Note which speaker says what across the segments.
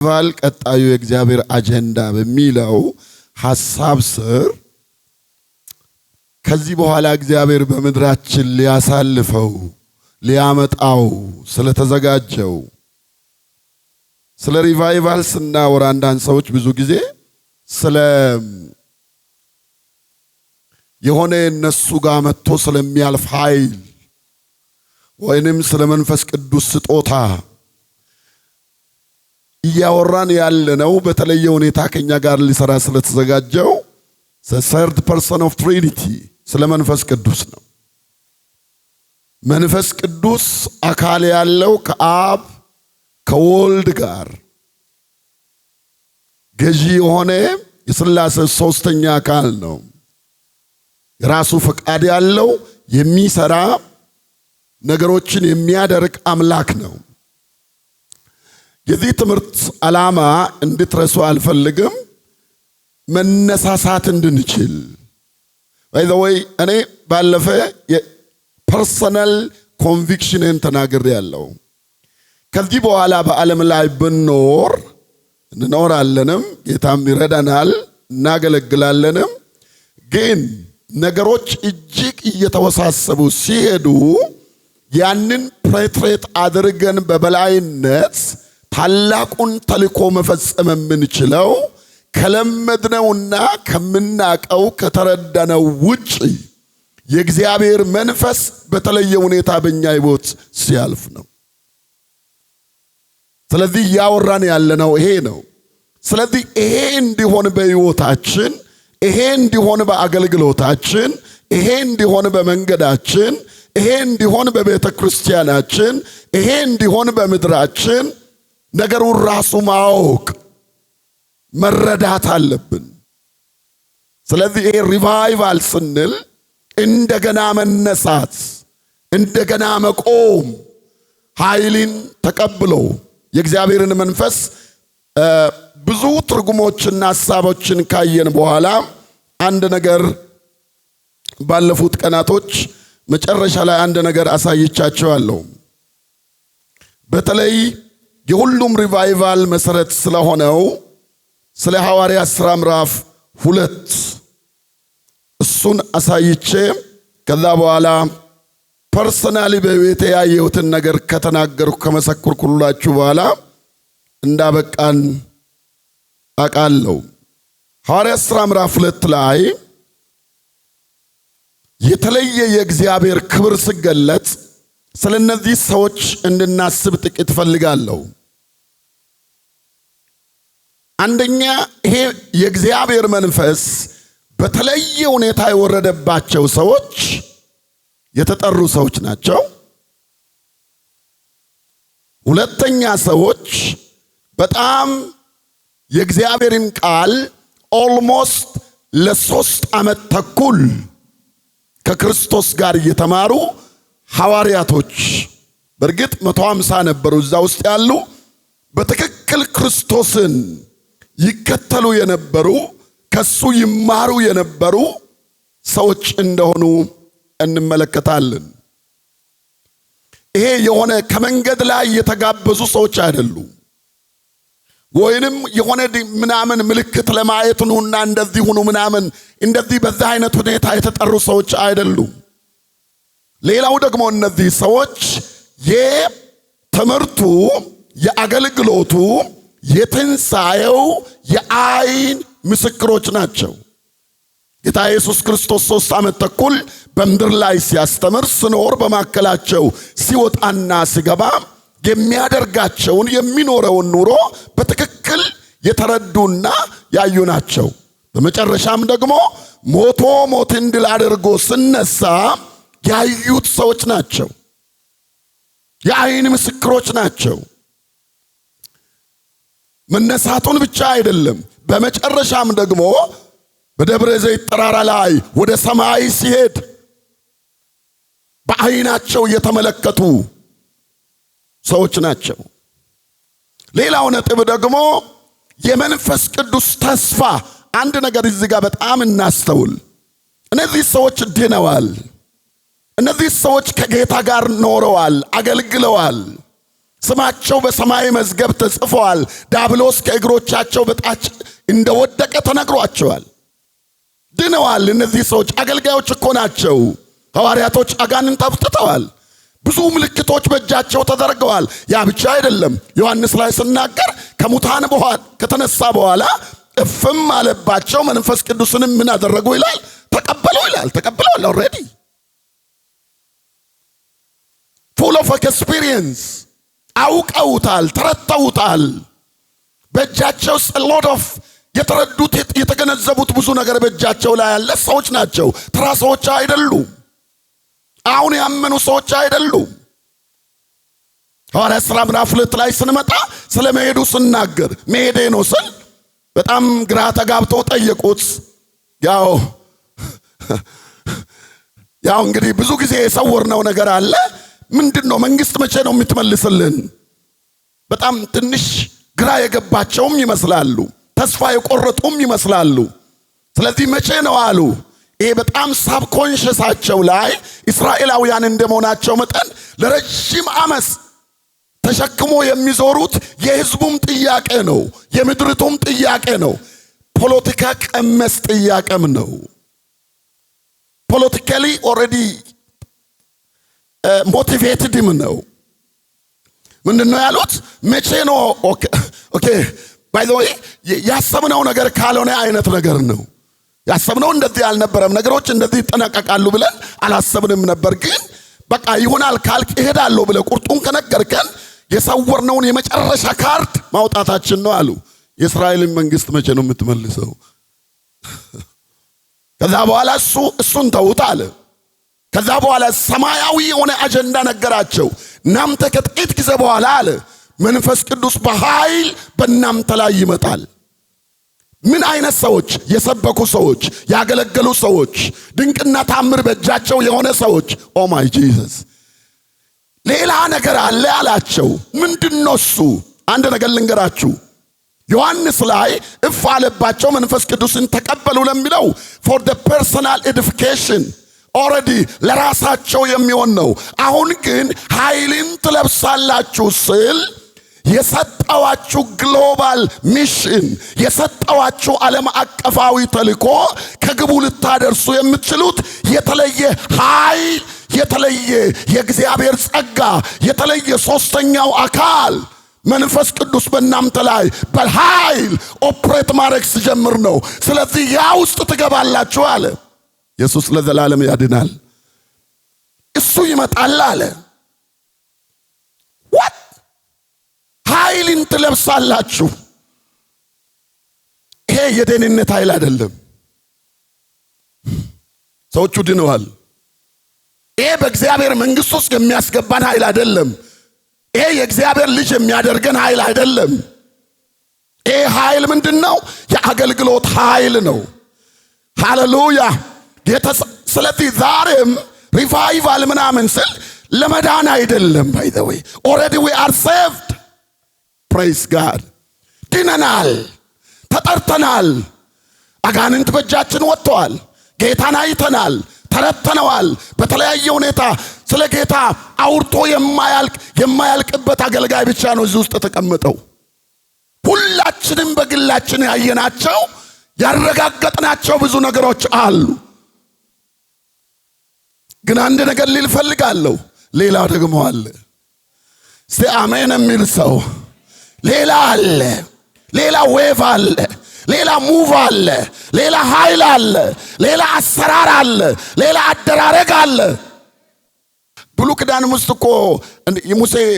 Speaker 1: ሪቫይቫል ቀጣዩ የእግዚአብሔር አጀንዳ በሚለው ሐሳብ ስር ከዚህ በኋላ እግዚአብሔር በመድራችን ሊያሳልፈው ሊያመጣው ስለተዘጋጀው ስለ ሪቫይቫል ስናወራ አንዳንድ ሰዎች ብዙ ጊዜ ስለ የሆነ እነሱ ጋር መጥቶ ስለሚያልፍ ኃይል ወይንም ስለ መንፈስ ቅዱስ ስጦታ እያወራን ያለነው በተለየ ሁኔታ ከኛ ጋር ሊሰራ ስለተዘጋጀው the third person of Trinity ስለ መንፈስ ቅዱስ ነው። መንፈስ ቅዱስ አካል ያለው ከአብ ከወልድ ጋር ገዢ የሆነ የሥላሴ ሶስተኛ አካል ነው። የራሱ ፈቃድ ያለው የሚሰራ ነገሮችን የሚያደርግ አምላክ ነው። የዚህ ትምህርት ዓላማ እንድትረሱ አልፈልግም። መነሳሳት እንድንችል by the way እኔ ባለፈ የፐርሰናል ኮንቪክሽንን ተናግሬያለሁ። ከዚህ በኋላ በዓለም ላይ ብንኖር እንኖራለንም፣ ጌታም ይረዳናል፣ እናገለግላለንም። ግን ነገሮች እጅግ እየተወሳሰቡ ሲሄዱ ያንን ፕሬትሬት አድርገን በበላይነት ታላቁን ተልእኮ መፈጸም የምንችለው ከለመድነውና ከምናቀው ከተረዳነው ውጪ የእግዚአብሔር መንፈስ በተለየ ሁኔታ በእኛ ሕይወት ሲያልፍ ነው። ስለዚህ ያወራን ያለነው ይሄ ነው። ስለዚህ ይሄ እንዲሆን በሕይወታችን፣ ይሄ እንዲሆን በአገልግሎታችን፣ ይሄ እንዲሆን በመንገዳችን፣ ይሄ እንዲሆን በቤተ ክርስቲያናችን፣ ይሄ እንዲሆን በምድራችን ነገሩን ራሱ ማወቅ መረዳት አለብን። ስለዚህ ይሄ ሪቫይቫል ስንል እንደገና መነሳት፣ እንደገና መቆም፣ ኃይልን ተቀብሎ የእግዚአብሔርን መንፈስ ብዙ ትርጉሞችና ሐሳቦችን ካየን በኋላ አንድ ነገር ባለፉት ቀናቶች መጨረሻ ላይ አንድ ነገር አሳይቻቸዋለሁ። በተለይ የሁሉም ሪቫይቫል መሰረት ስለሆነው ስለ ሐዋርያት ሥራ ምዕራፍ 2 እሱን አሳይቼ ከዛ በኋላ ፐርሰናሊ በቤቴ ያየሁትን ነገር ከተናገርኩ ከመሰከርኩላችሁ በኋላ እንዳበቃን አውቃለሁ። ሐዋርያት ሥራ ምዕራፍ 2 ላይ የተለየ የእግዚአብሔር ክብር ሲገለጥ ስለነዚህ ሰዎች እንድናስብ ጥቂት ፈልጋለሁ። አንደኛ ይሄ የእግዚአብሔር መንፈስ በተለየ ሁኔታ የወረደባቸው ሰዎች የተጠሩ ሰዎች ናቸው። ሁለተኛ ሰዎች በጣም የእግዚአብሔርን ቃል ኦልሞስት ለ3 ዓመት ተኩል ከክርስቶስ ጋር እየተማሩ ሐዋርያቶች፣ በእርግጥ 150 ነበሩ እዛ ውስጥ ያሉ፣ በትክክል ክርስቶስን ይከተሉ የነበሩ ከሱ ይማሩ የነበሩ ሰዎች እንደሆኑ እንመለከታለን። ይሄ የሆነ ከመንገድ ላይ የተጋበዙ ሰዎች አይደሉም። ወይንም የሆነ ምናምን ምልክት ለማየት ነውና እንደዚህ ሆኑ ምናምን እንደዚህ በዛ አይነት ሁኔታ የተጠሩ ሰዎች አይደሉም። ሌላው ደግሞ እነዚህ ሰዎች የትምህርቱ፣ የአገልግሎቱ፣ የትንሣኤው የአይን ምስክሮች ናቸው። ጌታ ኢየሱስ ክርስቶስ 3 ዓመት ተኩል በምድር ላይ ሲያስተምር ሲኖር በማከላቸው ሲወጣና ሲገባ የሚያደርጋቸውን የሚኖረውን ኑሮ በትክክል የተረዱና ያዩ ናቸው። በመጨረሻም ደግሞ ሞቶ ሞትን ድል አድርጎ ሲነሳ ያዩት ሰዎች ናቸው። የአይን ምስክሮች ናቸው። መነሳቱን ብቻ አይደለም፣ በመጨረሻም ደግሞ በደብረ ዘይት ተራራ ላይ ወደ ሰማይ ሲሄድ በአይናቸው የተመለከቱ ሰዎች ናቸው። ሌላው ነጥብ ደግሞ የመንፈስ ቅዱስ ተስፋ። አንድ ነገር እዚህ ጋር በጣም እናስተውል። እነዚህ ሰዎች ድነዋል። እነዚህ ሰዎች ከጌታ ጋር ኖረዋል፣ አገልግለዋል። ስማቸው በሰማይ መዝገብ ተጽፏል። ዲያብሎስ ከእግሮቻቸው በታች እንደወደቀ ተነግሯቸዋል። ድነዋል። እነዚህ ሰዎች አገልጋዮች እኮ ናቸው። ሐዋርያቶች አጋንንት አውጥተዋል። ብዙ ምልክቶች በእጃቸው ተደርገዋል። ያ ብቻ አይደለም። ዮሐንስ ላይ ሲናገር ከሙታን ከተነሳ በኋላ እፍም አለባቸው፣ መንፈስ ቅዱስንም ምን አደረጉ ይላል? ተቀበሉ ይላል። ተቀብለዋል። ኦልሬዲ full of experience አውቀውታል፣ ተረተውታል። በእጃቸው a lot of የተረዱት የተገነዘቡት ብዙ ነገር በእጃቸው ላይ ያለ ሰዎች ናቸው። ተራ ሰዎች አይደሉም። አሁን ያመኑ ሰዎች አይደሉም። ሐዋርያት ሥራ ምዕራፍ 2 ላይ ስንመጣ ስለመሄዱ ስናገር መሄዴ ነው ስል በጣም ግራ ተጋብተው ጠየቁት። ያው እንግዲህ ብዙ ጊዜ የሰወርነው ነገር አለ። ምንድነው? መንግስት መቼ ነው የምትመልስልን? በጣም ትንሽ ግራ የገባቸውም ይመስላሉ፣ ተስፋ የቆረጡም ይመስላሉ። ስለዚህ መቼ ነው አሉ። ይሄ በጣም ሳብኮንሽሳቸው ላይ እስራኤላውያን እንደመሆናቸው መጠን ለረጅም ዓመት ተሸክሞ የሚዞሩት የህዝቡም ጥያቄ ነው፣ የምድሪቱም ጥያቄ ነው። ፖለቲካ ቀመስ ጥያቄም ነው። ፖለቲካሊ ኦልሬዲ ሞቲቬትድም ነው። ምንድነው ያሉት? መቼ ነው? ኦኬ ባይ ዘ ወይ ያሰብነው ነገር ካልሆነ አይነት ነገር ነው። ያሰብነው እንደዚህ አልነበረም። ነገሮች እንደዚህ ይጠናቀቃሉ ብለን አላሰብንም ነበር። ግን በቃ ይሆናል ካልክ እሄዳለሁ ብለ ቁርጡን ከነገርከን የሰወርነውን የመጨረሻ ካርድ ማውጣታችን ነው አሉ። የእስራኤልን መንግስት መቼ ነው የምትመልሰው? ከዛ በኋላ እሱን ተውት አለ። ከዛ በኋላ ሰማያዊ የሆነ አጀንዳ ነገራቸው። እናንተ ከጥቂት ጊዜ በኋላ አለ መንፈስ ቅዱስ በኃይል በእናንተ ላይ ይመጣል። ምን አይነት ሰዎች? የሰበኩ ሰዎች፣ ያገለገሉ ሰዎች፣ ድንቅና ታምር በእጃቸው የሆነ ሰዎች። ኦ ማይ ጂሰስ። ሌላ ነገር አለ አላቸው። ምንድነው እሱ? አንድ ነገር ልንገራችሁ። ዮሐንስ ላይ እፍ አለባቸው መንፈስ ቅዱስን ተቀበሉ ለሚለው for the personal edification ኦልሬዲ ለራሳቸው የሚሆን ነው። አሁን ግን ኃይልን ትለብሳላችሁ ስል የሰጠዋችሁ ግሎባል ሚሽን፣ የሰጠዋችሁ ዓለም አቀፋዊ ተልእኮ ከግቡ ልታደርሱ የምትችሉት የተለየ ኃይል፣ የተለየ የእግዚአብሔር ጸጋ፣ የተለየ ሶስተኛው አካል መንፈስ ቅዱስ በእናንተ ላይ በኃይል ኦፕሬት ማድረግ ሲጀምር ነው። ስለዚህ ያ ውስጥ ትገባላችሁ አለ። ኢየሱስ ለዘላለም ያድናል። እሱ ይመጣል አለ። what ኃይልን ትለብሳላችሁ። ይሄ የደህንነት ኃይል አይደለም። ሰዎቹ ድነዋል። ይሄ በእግዚአብሔር መንግስት ውስጥ የሚያስገባን ኃይል አይደለም። ይሄ የእግዚአብሔር ልጅ የሚያደርገን ኃይል አይደለም። ይሄ ኃይል ምንድነው? የአገልግሎት ኃይል ነው። ሃሌሉያ። ስለዚህ ዛሬም ሪቫይቫል ምናምን ስል ለመዳን አይደለም። ባይ ዘ ወይ ኦልሬዲ ዊ አር ሴቭድ ፕሬዝ ጋድ። ድነናል፣ ተጠርተናል። አጋንንት በእጃችን ወጥተዋል። ጌታን አይተናል፣ ተረተነዋል። በተለያየ ሁኔታ ስለ ጌታ አውርቶ የማያልቅበት አገልጋይ ብቻ ነው እዚህ ውስጥ ተቀምጠው። ሁላችንም በግላችን ያየናቸው ያረጋገጥናቸው ብዙ ነገሮች አሉ። ግን አንድ ነገር ልል ፈልጋለሁ። ሌላ ደግሞ አለ። እስቲ አሜን የሚል ሰው ሌላ አለ። ሌላ ዌቭ አለ። ሌላ ሙቭ አለ። ሌላ ኃይል አለ። ሌላ አሰራር አለ። ሌላ አደራረግ አለ። ብሉይ ኪዳን ውስጥ እኮ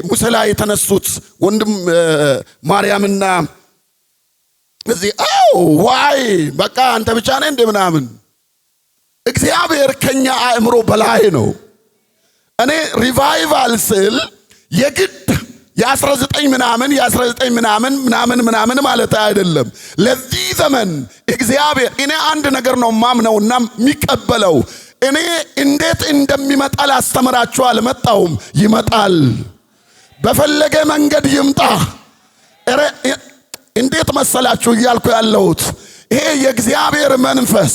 Speaker 1: ሙሴ ላይ የተነሱት ወንድም ማርያምና እዚህ ዋይ በቃ አንተ ብቻ ነህ እንደ ምናምን። እግዚአብሔር ከኛ አእምሮ በላይ ነው። እኔ ሪቫይቫል ስል የግድ የ19 ምናምን ማለት አይደለም። ለዚህ ዘመን እግዚአብሔር እኔ አንድ ነገር ነው ማምነውና የሚቀበለው። እኔ እንዴት እንደሚመጣ ላስተምራችሁ አልመጣሁም። ይመጣል። በፈለገ መንገድ ይምጣ። እንዴት መሰላችሁ እያልኩ ያለሁት? ይሄ የእግዚአብሔር መንፈስ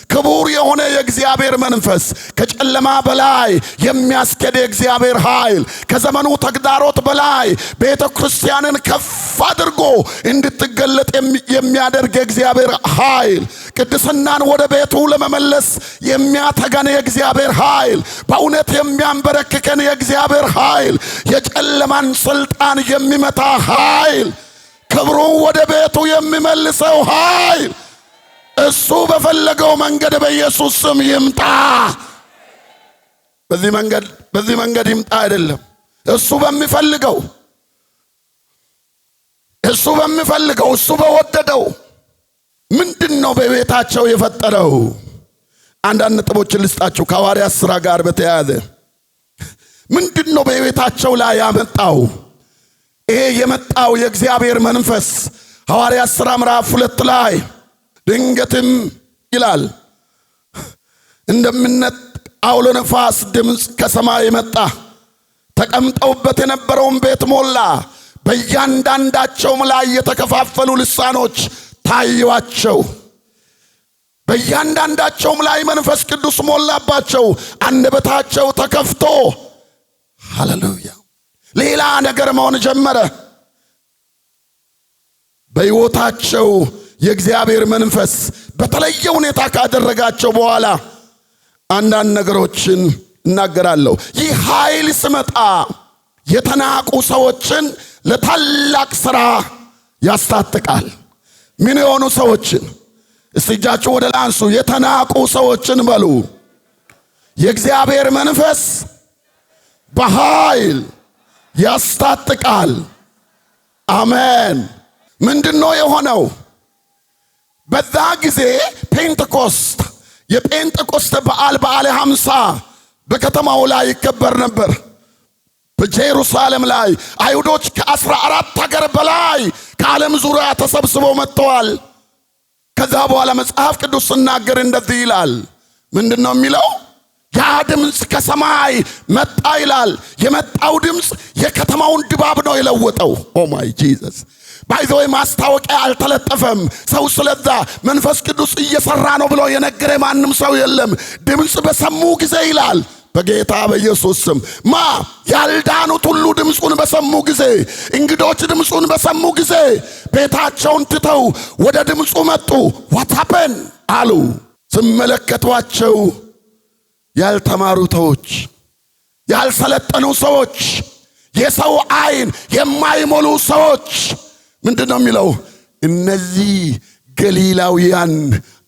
Speaker 1: ክቡር የሆነ የእግዚአብሔር መንፈስ ከጨለማ በላይ የሚያስኬድ የእግዚአብሔር ኃይል ከዘመኑ ተግዳሮት በላይ ቤተ ክርስቲያንን ከፍ አድርጎ እንድትገለጥ የሚያደርግ የእግዚአብሔር ኃይል ቅድስናን ወደ ቤቱ ለመመለስ የሚያተጋን የእግዚአብሔር ኃይል በእውነት የሚያንበረክከን የእግዚአብሔር ኃይል የጨለማን ስልጣን የሚመታ ኃይል ክብሩን ወደ ቤቱ የሚመልሰው ኃይል እሱ በፈለገው መንገድ በኢየሱስ ስም ይምጣ። በዚህ መንገድ ይምጣ አይደለም፣ እሱ በሚፈልገው እሱ በወደደው ምንድነው በቤታቸው የፈጠረው? አንዳንድ ነጥቦችን ልስጣችሁ ከሐዋርያት ሥራ ጋር በተያያዘ ምንድነው በቤታቸው ላይ ያመጣው? ይሄ የመጣው የእግዚአብሔር መንፈስ ሐዋርያት ሥራ ምዕራፍ 2 ላይ ድንገትም ይላል እንደምነት አውሎ ነፋስ ድምፅ ከሰማይ መጣ፣ ተቀምጠውበት የነበረውን ቤት ሞላ፣ በእያንዳንዳቸውም ላይ የተከፋፈሉ ልሳኖች ታዩአቸው። በእያንዳንዳቸውም ላይ መንፈስ ቅዱስ ሞላባቸው፣ አንደበታቸው ተከፍቶ ሃሌሉያ ሌላ ነገር መሆን ጀመረ። በሕይወታቸው የእግዚአብሔር መንፈስ በተለየ ሁኔታ ካደረጋቸው በኋላ አንዳንድ ነገሮችን እናገራለሁ። ይህ ኃይል ሲመጣ የተናቁ ሰዎችን ለታላቅ ሥራ ያስታጥቃል። ምን የሆኑ ሰዎችን? እስቲ እጃችሁ ወደ ላይ አንሱ። የተናቁ ሰዎችን በሉ። የእግዚአብሔር መንፈስ በኃይል ያስታጥቃል። አሜን። ምንድነው የሆነው? በዛ ጊዜ ፔንቴኮስት የጴንጤቆስጤ በዓለ 50 በከተማው ላይ ይከበር ነበር። በኢየሩሳሌም ላይ አይሁዶች ከ14 ሀገር በላይ ከዓለም ዙሪያ ተሰብስበው መጥተዋል። ከዛ በኋላ መጽሐፍ ቅዱስ ሲናገር እንደዚህ ይላል። ምንድነው የሚለው? ያ ድምፅ ከሰማይ መጣ ይላል። የመጣው ድምፅ የከተማውን ድባብ ነው የለወጠው። ኦ ማይ ጂሰስ ባይዘው ማስታወቂያ አልተለጠፈም። ሰው ስለዛ መንፈስ ቅዱስ እየሰራ ነው ብሎ የነገረ ማንም ሰው የለም። ድምፅ በሰሙ ጊዜ ይላል በጌታ በኢየሱስ ስም ያልዳኑት ሁሉ ድምፁን በሰሙ ጊዜ፣ እንግዶች ድምፁን በሰሙ ጊዜ ቤታቸውን ትተው ወደ ድምፁ መጡ። ዋት ሃፐን አሉ። ሲመለከቷቸው ያልተማሩ ሰዎች፣ ያልሰለጠኑ ሰዎች፣ የሰው አይን የማይሞሉ ሰዎች ምንድነው የሚለው? እነዚህ ገሊላውያን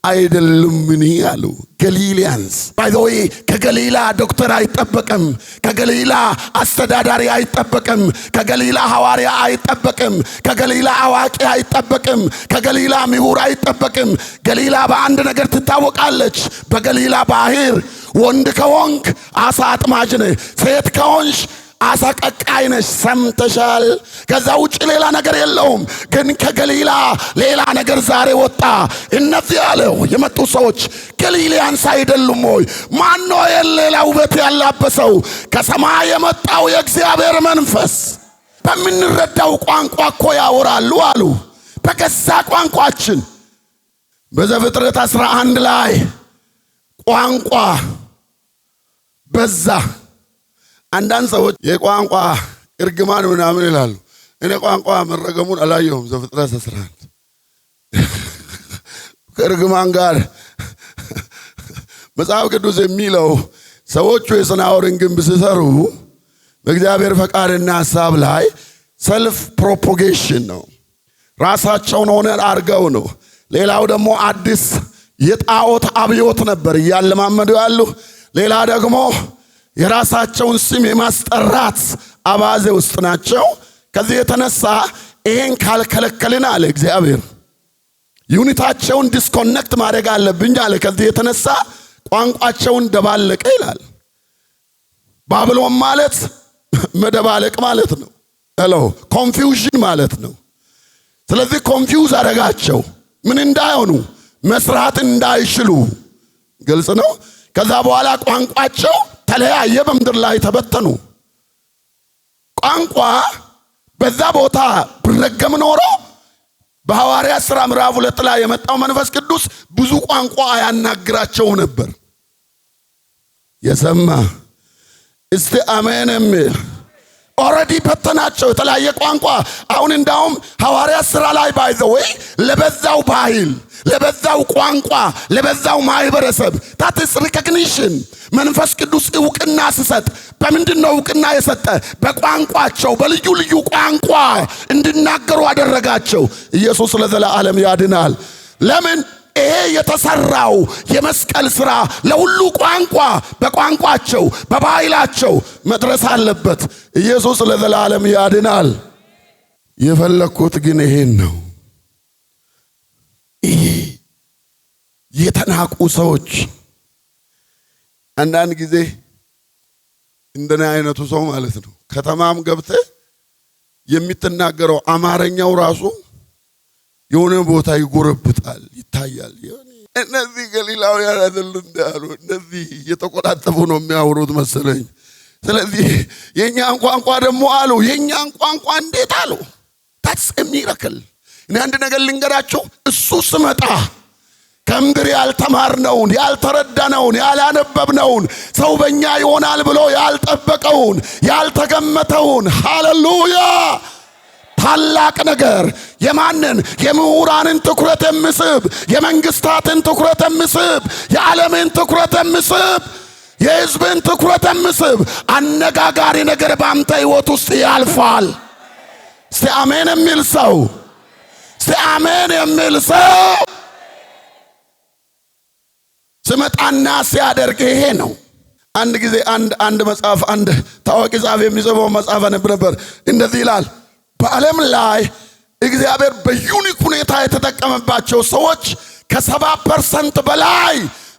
Speaker 1: አይደሉምን አሉ። ገሊሊያንስ ባይ ዘ ዌይ ከገሊላ ዶክተር አይጠበቅም፣ ከገሊላ አስተዳዳሪ አይጠበቅም፣ ከገሊላ ሐዋርያ አይጠበቅም፣ ከገሊላ አዋቂ አይጠበቅም፣ ከገሊላ ምሁር አይጠበቅም። ገሊላ በአንድ ነገር ትታወቃለች። በገሊላ ባህር ወንድ ከሆንክ አሳ አጥማጅ ነህ፣ ሴት ከሆንሽ አሳ ቀቃይ ነሽ። ሰምተሻል? ከዛ ውጭ ሌላ ነገር የለውም። ግን ከገሊላ ሌላ ነገር ዛሬ ወጣ። እነዚህ ያለው የመጡ ሰዎች ገሊላውያን አይደሉም ወይ? ማን ነው የሌላ ውበት ያላበሰው? ከሰማይ የመጣው የእግዚአብሔር መንፈስ በምንረዳው ቋንቋ እኮ ያወራሉ አሉ። በገዛ ቋንቋችን በዘፍጥረት 11 ላይ ቋንቋ በዛ። አንዳንድ ሰዎች የቋንቋ እርግማን ምናምን ይላሉ። እኔ ቋንቋ መረገሙን አላየሁም። ዘፍጥረት 11 ከእርግማን ጋር መጽሐፍ ቅዱስ የሚለው ሰዎቹ የሰናዖርን ግንብ ሲሰሩ በእግዚአብሔር ፈቃድና ሐሳብ ላይ ሰልፍ ፕሮፖጌሽን ነው። ራሳቸውን ሆነ አርገው ነው። ሌላው ደግሞ አዲስ የጣዖት አብዮት ነበር እያለማመዱ ያሉ። ሌላ ደግሞ የራሳቸውን ስም የማስጠራት አባዜ ውስጥ ናቸው። ከዚህ የተነሳ ይሄን ካልከለከልን አለ እግዚአብሔር ዩኒታቸውን ዲስኮኔክት ማድረግ አለብኝ አለ። ከዚህ የተነሳ ቋንቋቸውን ደባለቀ ይላል። ባቢሎን ማለት መደባለቅ ማለት ነው። ኮንፊውዥን ማለት ነው። ስለዚህ ኮንፊውዝ አደረጋቸው። ምን እንዳይሆኑ መስራት እንዳይችሉ ግልጽ ነው። ከዛ በኋላ ቋንቋቸው ተለያየ፣ በምድር ላይ ተበተኑ። ቋንቋ በዛ ቦታ ብረገም ኖሮ በሐዋርያት ሥራ ምዕራፍ 2 ላይ የመጣው መንፈስ ቅዱስ ብዙ ቋንቋ ያናግራቸው ነበር። የሰማ እስቲ አሜን የሚል ኦሬዲ በተናቸው የተለያየ ቋንቋ። አሁን እንዳውም ሐዋርያት ሥራ ላይ ባይ ዘ ወይ ለበዛው ባህል፣ ለበዛው ቋንቋ፣ ለበዛው ማህበረሰብ ታትስ ሪኮግኒሽን መንፈስ ቅዱስ እውቅና ሲሰጥ በምንድነው እውቅና የሰጠ? በቋንቋቸው በልዩ ልዩ ቋንቋ እንዲናገሩ አደረጋቸው። ኢየሱስ ለዘላለም ያድናል። ለምን? ይሄ የተሰራው የመስቀል ሥራ ለሁሉ ቋንቋ በቋንቋቸው በባህላቸው መድረስ አለበት። ኢየሱስ ለዘላለም ያድናል። የፈለኩት ግን ይሄን ነው። ይሄ የተናቁ ሰዎች አንዳንድ ጊዜ እንደኔ አይነቱ ሰው ማለት ነው ከተማም ገብተ የምትናገረው አማርኛው ራሱ የሆነ ቦታ ይጎረብጣል፣ ይታያል። እነዚህ ገሊላውያን አይደሉም እንዳሉ እነዚህ እየተቆጣጠፉ ነው የሚያወሩት መሰለኝ። ስለዚህ የኛን ቋንቋ ደግሞ አሉ የኛን ቋንቋ እንዴት አሉ? ታትስ ሚራክል። እኔ አንድ ነገር ልንገራችሁ፣ እሱ ስመጣ ከምድር ያልተማርነውን ያልተረዳነውን ያላነበብነውን ሰው በእኛ ይሆናል ብሎ ያልጠበቀውን ያልተገመተውን ሃሌሉያ ታላቅ ነገር የማንን የምሁራንን ትኩረት የሚስብ የመንግስታትን ትኩረት የሚስብ የዓለምን ትኩረት የሚስብ የሕዝብን ትኩረት የሚስብ አነጋጋሪ ነገር በአንተ ሕይወት ውስጥ ያልፋል። እስቲ አሜን የሚል ሰው፣ እስቲ አሜን የሚል ሰው ስመጣና ሲያደርግ ይሄ ነው። አንድ ጊዜ አንድ መጽሐፍ አንድ ታዋቂ ጸሐፊ የሚጽፈው መጽሐፍ ነበር። እንደዚህ ይላል፣ በዓለም ላይ እግዚአብሔር በዩኒክ ሁኔታ የተጠቀመባቸው ሰዎች ከ70% በላይ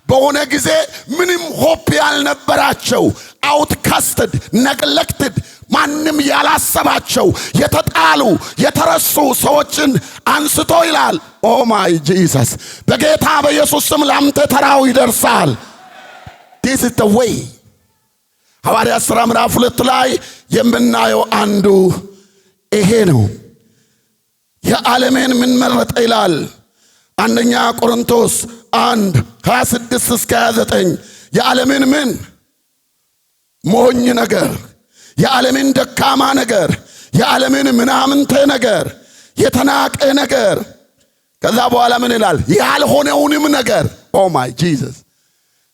Speaker 1: በሆነ ጊዜ ምንም ሆፕ ያልነበራቸው አውትካስትድ ነግሌክትድ ማንም ያላሰባቸው የተጣሉ የተረሱ ሰዎችን አንስቶ ይላል ኦ ማይ ጂሰስ በጌታ በኢየሱስ ስም ላንተ ተራው ይደርሳል። this is the way ሐዋርያት ሥራ ምዕራፍ 2 ላይ የምናየው አንዱ ይሄ ነው። የዓለምን ምን መረጠ ይላል አንደኛ ቆሮንቶስ 1:26-29 የዓለምን ምን ሞኝ ነገር የዓለምን ደካማ ነገር የዓለምን ምናምንተ ነገር የተናቀ ነገር ከዛ በኋላ ምን ይላል ያልሆነውንም ነገር ኦ ማይ ጂሰስ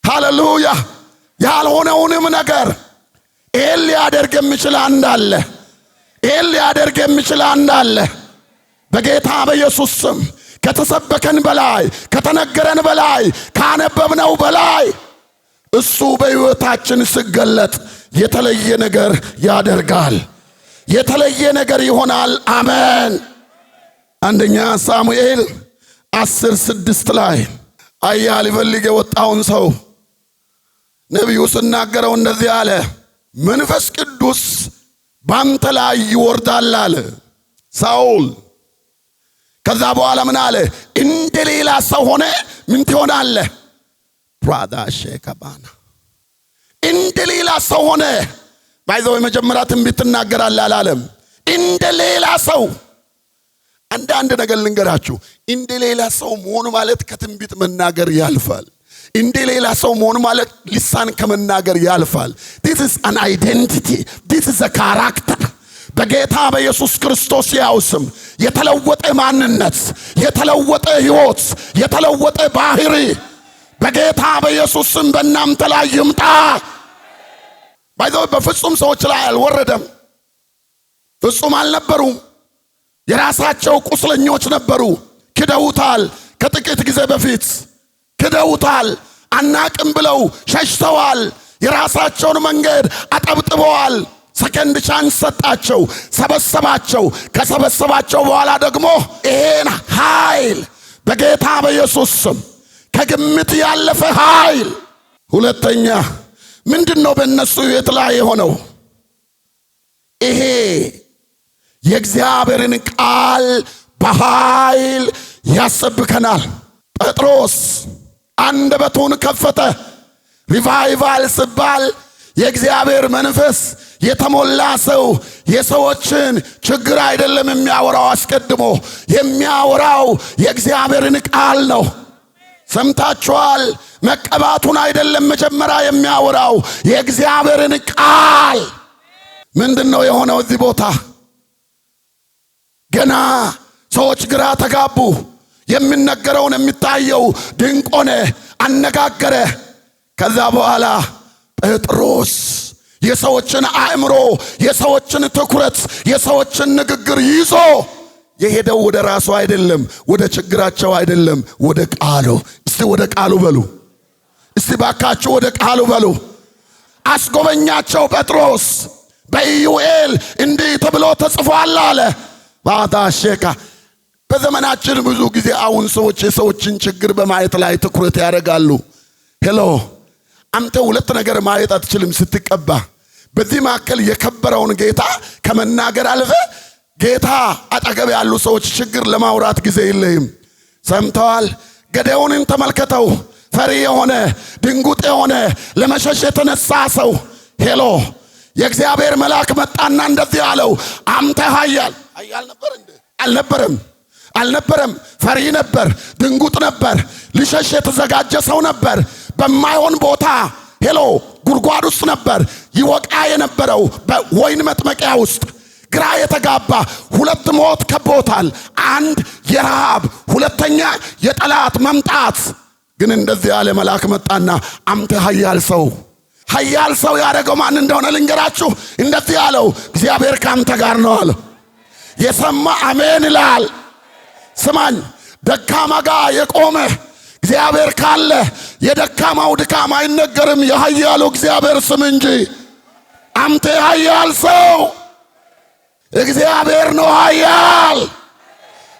Speaker 1: ሃሌሉያ ያልሆነውንም ነገር ኤል ሊያደርግ የሚችል አንድ አለ። ኤል ሊያደርግ የሚችል አንድ አለ። በጌታ በኢየሱስ ስም ከተሰበከን በላይ ከተነገረን በላይ ካነበብነው በላይ እሱ በሕይወታችን ሲገለጥ የተለየ ነገር ያደርጋል። የተለየ ነገር ይሆናል። አሜን። አንደኛ ሳሙኤል 10:6 ላይ አያ ሊፈልግ የወጣውን ሰው ነቢዩ ሲናገረው እንደዚህ አለ፣ መንፈስ ቅዱስ ባንተ ላይ ይወርዳል አለ ሳኦል። ከዛ በኋላ ምን አለ? እንደሌላ ሰው ሆነ ምን ትሆናለህ? ፕራዳሼ ከባና እንደሌላ ሰው ሆነ። ባይዘው የመጀመሪያ ትንቢት ትናገራለህ አላለም? እንደሌላ ሰው። አንድ ነገር ልንገራችሁ፣ እንደሌላ ሰው መሆን ማለት ከትንቢት መናገር ያልፋል። እንደሌላ ሰው መሆን ማለት ልሳን ከመናገር ያልፋል። this is an identity, this is a character። በጌታ በኢየሱስ ክርስቶስ ያው ስም የተለወጠ ማንነት፣ የተለወጠ ሕይወት፣ የተለወጠ ባህሪ በጌታ በኢየሱስ ስም በእናንተ ላይ ይምጣ። ባይዘው በፍጹም ሰዎች ላይ አልወረደም። ፍጹም አልነበሩም። የራሳቸው ቁስለኞች ነበሩ። ክደውታል። ከጥቂት ጊዜ በፊት ክደውታል። አናቅም ብለው ሸሽተዋል። የራሳቸውን መንገድ አጠብጥበዋል። ሰከንድ ቻንስ ሰጣቸው፣ ሰበሰባቸው። ከሰበሰባቸው በኋላ ደግሞ ይሄን ኃይል በጌታ በኢየሱስ ስም ከግምት ያለፈ ኃይል። ሁለተኛ ምንድነው በእነሱ ሕይወት ላይ የሆነው? ይሄ የእግዚአብሔርን ቃል በኃይል ያሰብከናል። ጴጥሮስ አንደበቱን ከፈተ። ሪቫይቫል ሲባል የእግዚአብሔር መንፈስ የተሞላ ሰው የሰዎችን ችግር አይደለም የሚያወራው፣ አስቀድሞ የሚያወራው የእግዚአብሔርን ቃል ነው። ሰምታችኋል? መቀባቱን አይደለም መጀመሪያ የሚያወራው የእግዚአብሔርን ቃል። ምንድነው የሆነው እዚህ ቦታ? ገና ሰዎች ግራ ተጋቡ። የሚነገረውን የሚታየው ድንቅ ሆነ፣ አነጋገረ። ከዛ በኋላ ጴጥሮስ የሰዎችን አእምሮ፣ የሰዎችን ትኩረት፣ የሰዎችን ንግግር ይዞ የሄደው ወደ ራሱ አይደለም፣ ወደ ችግራቸው አይደለም፣ ወደ ቃሉ። እስቲ ወደ ቃሉ በሉ። እስቲ ባካችሁ ወደ ቃሉ በሉ። አስጎበኛቸው ጴጥሮስ። በኢዩኤል እንዲህ ተብሎ ተጽፏል አለ። ባታሸካ በዘመናችን ብዙ ጊዜ አሁን ሰዎች የሰዎችን ችግር በማየት ላይ ትኩረት ያደርጋሉ። ሄሎ አንተ ሁለት ነገር ማየት አትችልም ስትቀባ። በዚህ መካከል የከበረውን ጌታ ከመናገር አልፈ ጌታ አጠገብ ያሉ ሰዎች ችግር ለማውራት ጊዜ የለህም። ሰምተዋል? ገዴዎንን ተመልከተው። ፈሪ የሆነ ድንጉጥ የሆነ ለመሸሽ የተነሳ ሰው። ሄሎ የእግዚአብሔር መልአክ መጣና እንደዚህ አለው፣ አንተ ኃያል ነበር እንዴ? አልነበረም። ፈሪ ነበር፣ ድንጉጥ ነበር፣ ሊሸሽ የተዘጋጀ ሰው ነበር። በማይሆን ቦታ ሄሎ ጉድጓድ ውስጥ ነበር ይወቃ የነበረው፣ በወይን መጥመቂያ ውስጥ ግራ የተጋባ። ሁለት ሞት ከቦታል። አንድ የረሃብ፣ ሁለተኛ የጠላት መምጣት። ግን እንደዚህ ያለ መልአክ መጣና አንተ ኃያል ሰው ያደረገው ማን እንደሆነ ልንገራችሁ። እንደዚህ ያለው እግዚአብሔር ካንተ ጋር ነው አለ። የሰማ አሜን ይላል። ስማኝ፣ ደካማ ጋር የቆመ እግዚአብሔር ካለ የደካማው ድካም አይነገርም፣ የኃያሉ እግዚአብሔር ስም እንጂ። አንተ ኃያል ሰው እግዚአብሔር ነው ኃያል።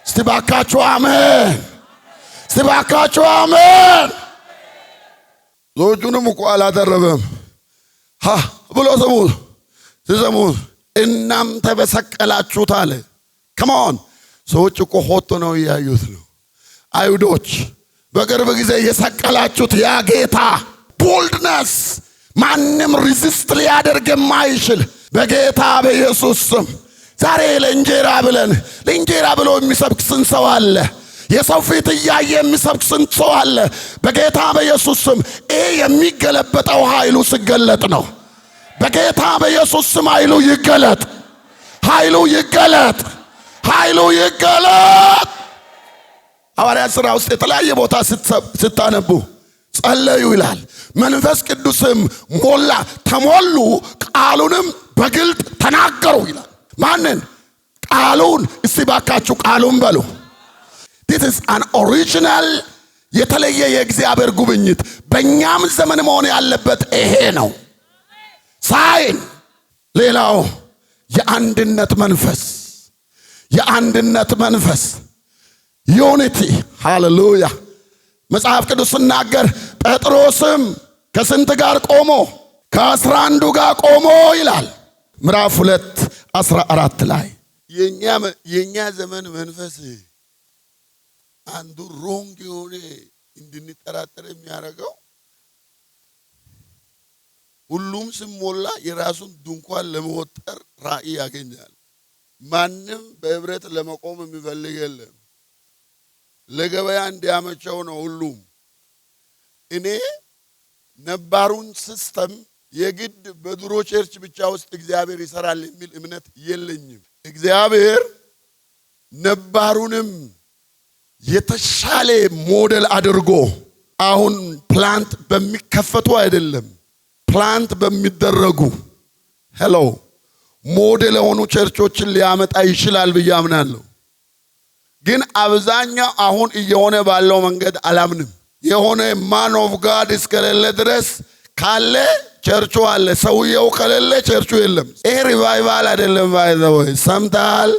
Speaker 1: እስቲ ባካችሁ አሜን፣ እስቲ ባካችሁ አሜን። ዞጁንም እኮ አላደረበም ብሎ ስሙት እናንተ በሰቀላችሁት አለ። ከማን ሰዎች እኮ ሆቶ ነው ያዩት ነው። አይሁዶች በቅርብ ጊዜ የሰቀላችሁት ያ ጌታ ቦልድነስ፣ ማንም ሪዚስት ሊያደርግ የማይችል በጌታ በኢየሱስ ስም ዛሬ ለእንጀራ ብሎ የሚሰብክ ስንት ሰው አለ? የሰው ፊት እያየ የሚሰብክ ስንት ሰው አለ? በጌታ በኢየሱስ ስም ይሄ የሚገለበጠው ኃይሉ ሲገለጥ ነው። በጌታ በኢየሱስ ስም ኃይሉ ይገለጥ። ሐዋርያት ሥራ ውስጥ የተለያየ ቦታ ስታነቡ ጸለዩ ይላል። መንፈስ ቅዱስም ተሞሉ፣ ቃሉንም በግልጥ ተናገሩ ይላል። ማንን? ቃሉን። እስቲ ባካችሁ ቃሉን በሉ። this is an original የተለየ የእግዚአብሔር ጉብኝት። በእኛም ዘመን መሆን ያለበት ይሄ ነው። ሳይን ሌላው የአንድነት መንፈስ ዩኒቲ። ሃሌሉያ። መጽሐፍ ቅዱስ ሲናገር ጴጥሮስም ከስንት ጋር ቆሞ? ከ11 ጋር ቆሞ ይላል። ምዕራፍ 2:14 ላይ የኛ ዘመን መንፈስ አንዱ ሮንግ የሆነ እንድንጠራጠር የሚያደርገው ሁሉም ሲሞላ የራሱን ድንኳን ለመወጠር ራእይ ያገኛል። ማንም በህብረት ለመቆም የሚፈልግ የለም። ለገበያ እንዲያመቸው ነው ሁሉም። እኔ ነባሩን ሲስተም የግድ በድሮ ቸርች ብቻ ውስጥ እግዚአብሔር ይሰራል የሚል እምነት የለኝም። እግዚአብሔር ነባሩንም የተሻለ ሞዴል አድርጎ አሁን ፕላንት በሚከፈቱ አይደለም ፕላንት በሚደረጉ ሄሎ ሞዴል የሆኑ ቸርቾችን ሊያመጣ ይችላል ብዬ አምናለሁ። ግን አብዛኛው አሁን እየሆነ ባለው መንገድ አላምንም። የሆነ ማን ኦፍ ጋድ እስከሌለ ድረስ ካለ ቸርቹ አለ፣ ሰውየው ከሌለ ቸርቹ የለም። ይሄ ሪቫይቫል አይደለም። ባይ ዘ ወይ ሰምታል?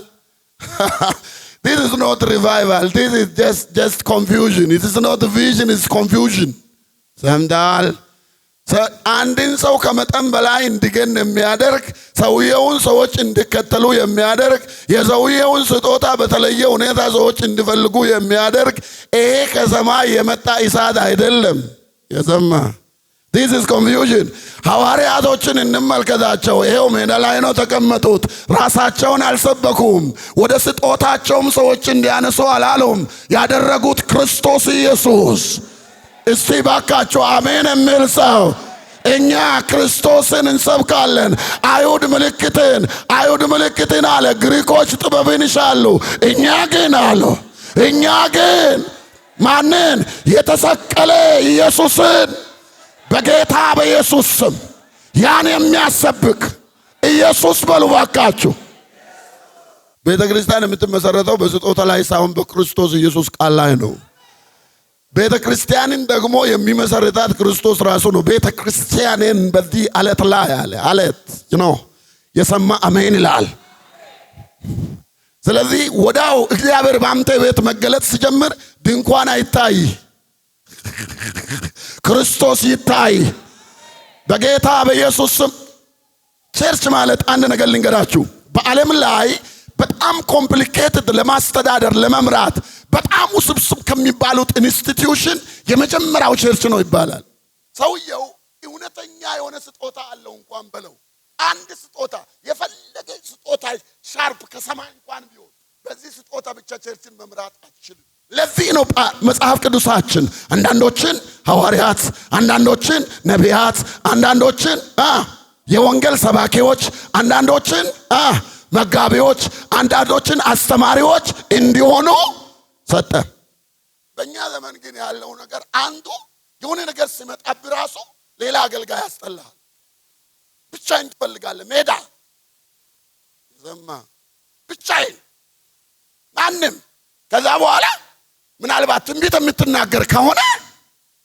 Speaker 1: This is not revival. This is just confusion. It is not vision, it's confusion. ሰምታል? አንድን ሰው ከመጠን በላይ እንዲገን የሚያደርግ ሰውየውን ሰዎች እንዲከተሉ የሚያደርግ የሰውየውን ስጦታ በተለየ ሁኔታ ሰዎች እንዲፈልጉ የሚያደርግ ይሄ ከሰማይ የመጣ እሳት አይደለም። የሰማ this is confusion። ሐዋርያቶችን እንመልከታቸው። ይሄው ሜዳ ላይ ነው ተቀመጡት። ራሳቸውን አልሰበኩም። ወደ ስጦታቸውም ሰዎች እንዲያነሱ አላሉም። ያደረጉት ክርስቶስ ኢየሱስ። እስቲ ባካቸው አሜን የሚል ሰው። እኛ ክርስቶስን እንሰብካለን። አይሁድ ምልክትን አለ፣ ግሪኮች ጥበብን ይሻሉ። እኛ ግን ማንን? የተሰቀለ ኢየሱስን በጌታ በኢየሱስ ስም ያን የሚያሰብክ ኢየሱስ በሉ ባካችሁ። ቤተ ክርስቲያን የምትመሰረተው በስጦታ ላይ ሳይሆን በክርስቶስ ኢየሱስ ቃል ላይ ነው። ቤተ ክርስቲያንን ደግሞ የሚመሰርታት ክርስቶስ ራሱ ነው። ቤተ ክርስቲያንን በዚህ አለት ላይ አለ። አለት የሰማ አሜን ይላል። ስለዚህ ወዳው እግዚአብሔር ባንተ ቤት መገለጥ ሲጀምር ድንኳን አይታይ፣ ክርስቶስ ይታይ በጌታ በኢየሱስ ስም። ቸርች ማለት አንድ ነገር ልንገራችሁ፣ በዓለም ላይ በጣም ኮምፕሊኬትድ ለማስተዳደር ለመምራት በጣም ውስብስብ ከሚባሉት ኢንስቲትዩሽን የመጀመሪያው ቸርች ነው ይባላል። ሰውየው እውነተኛ የሆነ ስጦታ አለው እንኳን በለው፣ አንድ ስጦታ የፈለገ ስጦታ ሻርፕ ከሰማይ እንኳን ቢሆን በዚህ ስጦታ ብቻ ቸርችን መምራት አትችልም። ለዚህ ነው መጽሐፍ ቅዱሳችን አንዳንዶችን ሐዋርያት፣ አንዳንዶችን ነቢያት፣ አንዳንዶችን የወንጌል ሰባኪዎች፣ አንዳንዶችን መጋቢዎች፣ አንዳንዶችን አስተማሪዎች እንዲሆኑ ሰጠ። በእኛ ዘመን ግን ያለው ነገር አንዱ የሆነ ነገር ሲመጣብህ ራሱ ሌላ አገልጋይ ያስጠላል። ብቻዬን ትፈልጋለህ፣ ሜዳ ዘማ ብቻዬን ማንም። ከዛ በኋላ ምናልባት ትንቢት የምትናገር ከሆነ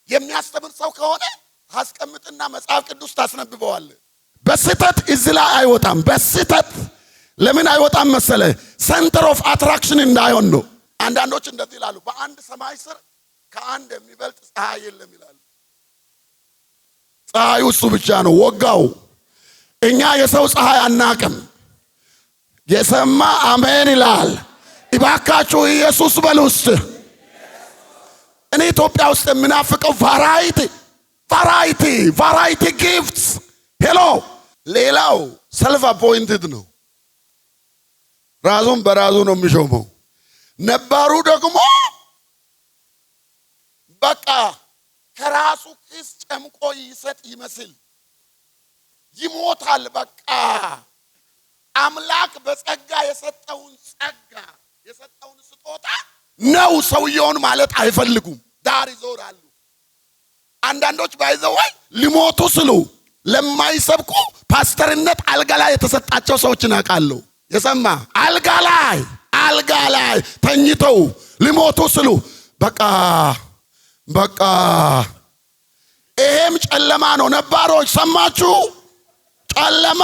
Speaker 1: የሚያስተምር ሰው ከሆነ ታስቀምጥና መጽሐፍ ቅዱስ ታስነብበዋለህ። በስተት እዚህ ላይ አይወጣም። በስተት ለምን አይወጣም መሰለ? ሴንተር ኦፍ አትራክሽን እንዳይሆን ነው። አንዳንዶች እንደዚህ ይላሉ፣ በአንድ ሰማይ ስር ከአንድ የሚበልጥ ፀሐይ የለም ይላሉ። ፀሐዩ እሱ ብቻ ነው ወጋው። እኛ የሰው ፀሐይ አናቅም። የሰማ አሜን ይላል። ይባካችሁ ኢየሱስ በሉስ። እኔ ኢትዮጵያ ውስጥ የምናፍቀው ቫራይቲ ጊፍትስ። ሄሎ ሌላው ሰልፍ አፖይንትድ ነው። ራሱን በራሱ ነው የሚሾመው። ነባሩ ደግሞ በቃ ከራሱ ኪስ ጨምቆ ይሰጥ ይመስል ይሞታል። በቃ አምላክ በጸጋ የሰጠውን ስጦታ ነው ሰውየውን ማለት አይፈልጉም። ዳር ይዞራሉ። አንዳንዶች ባይዘዋይ ሊሞቱ ስሉ ለማይሰብኩ ፓስተርነት አልጋ ላይ የተሰጣቸው ሰዎችን አውቃለሁ። የሰማ አልጋ ላይ ተኝተው ሊሞቱ ስሉ በቃ ይሄም ጨለማ ነው። ነባሮች ሰማችሁ? ጨለማ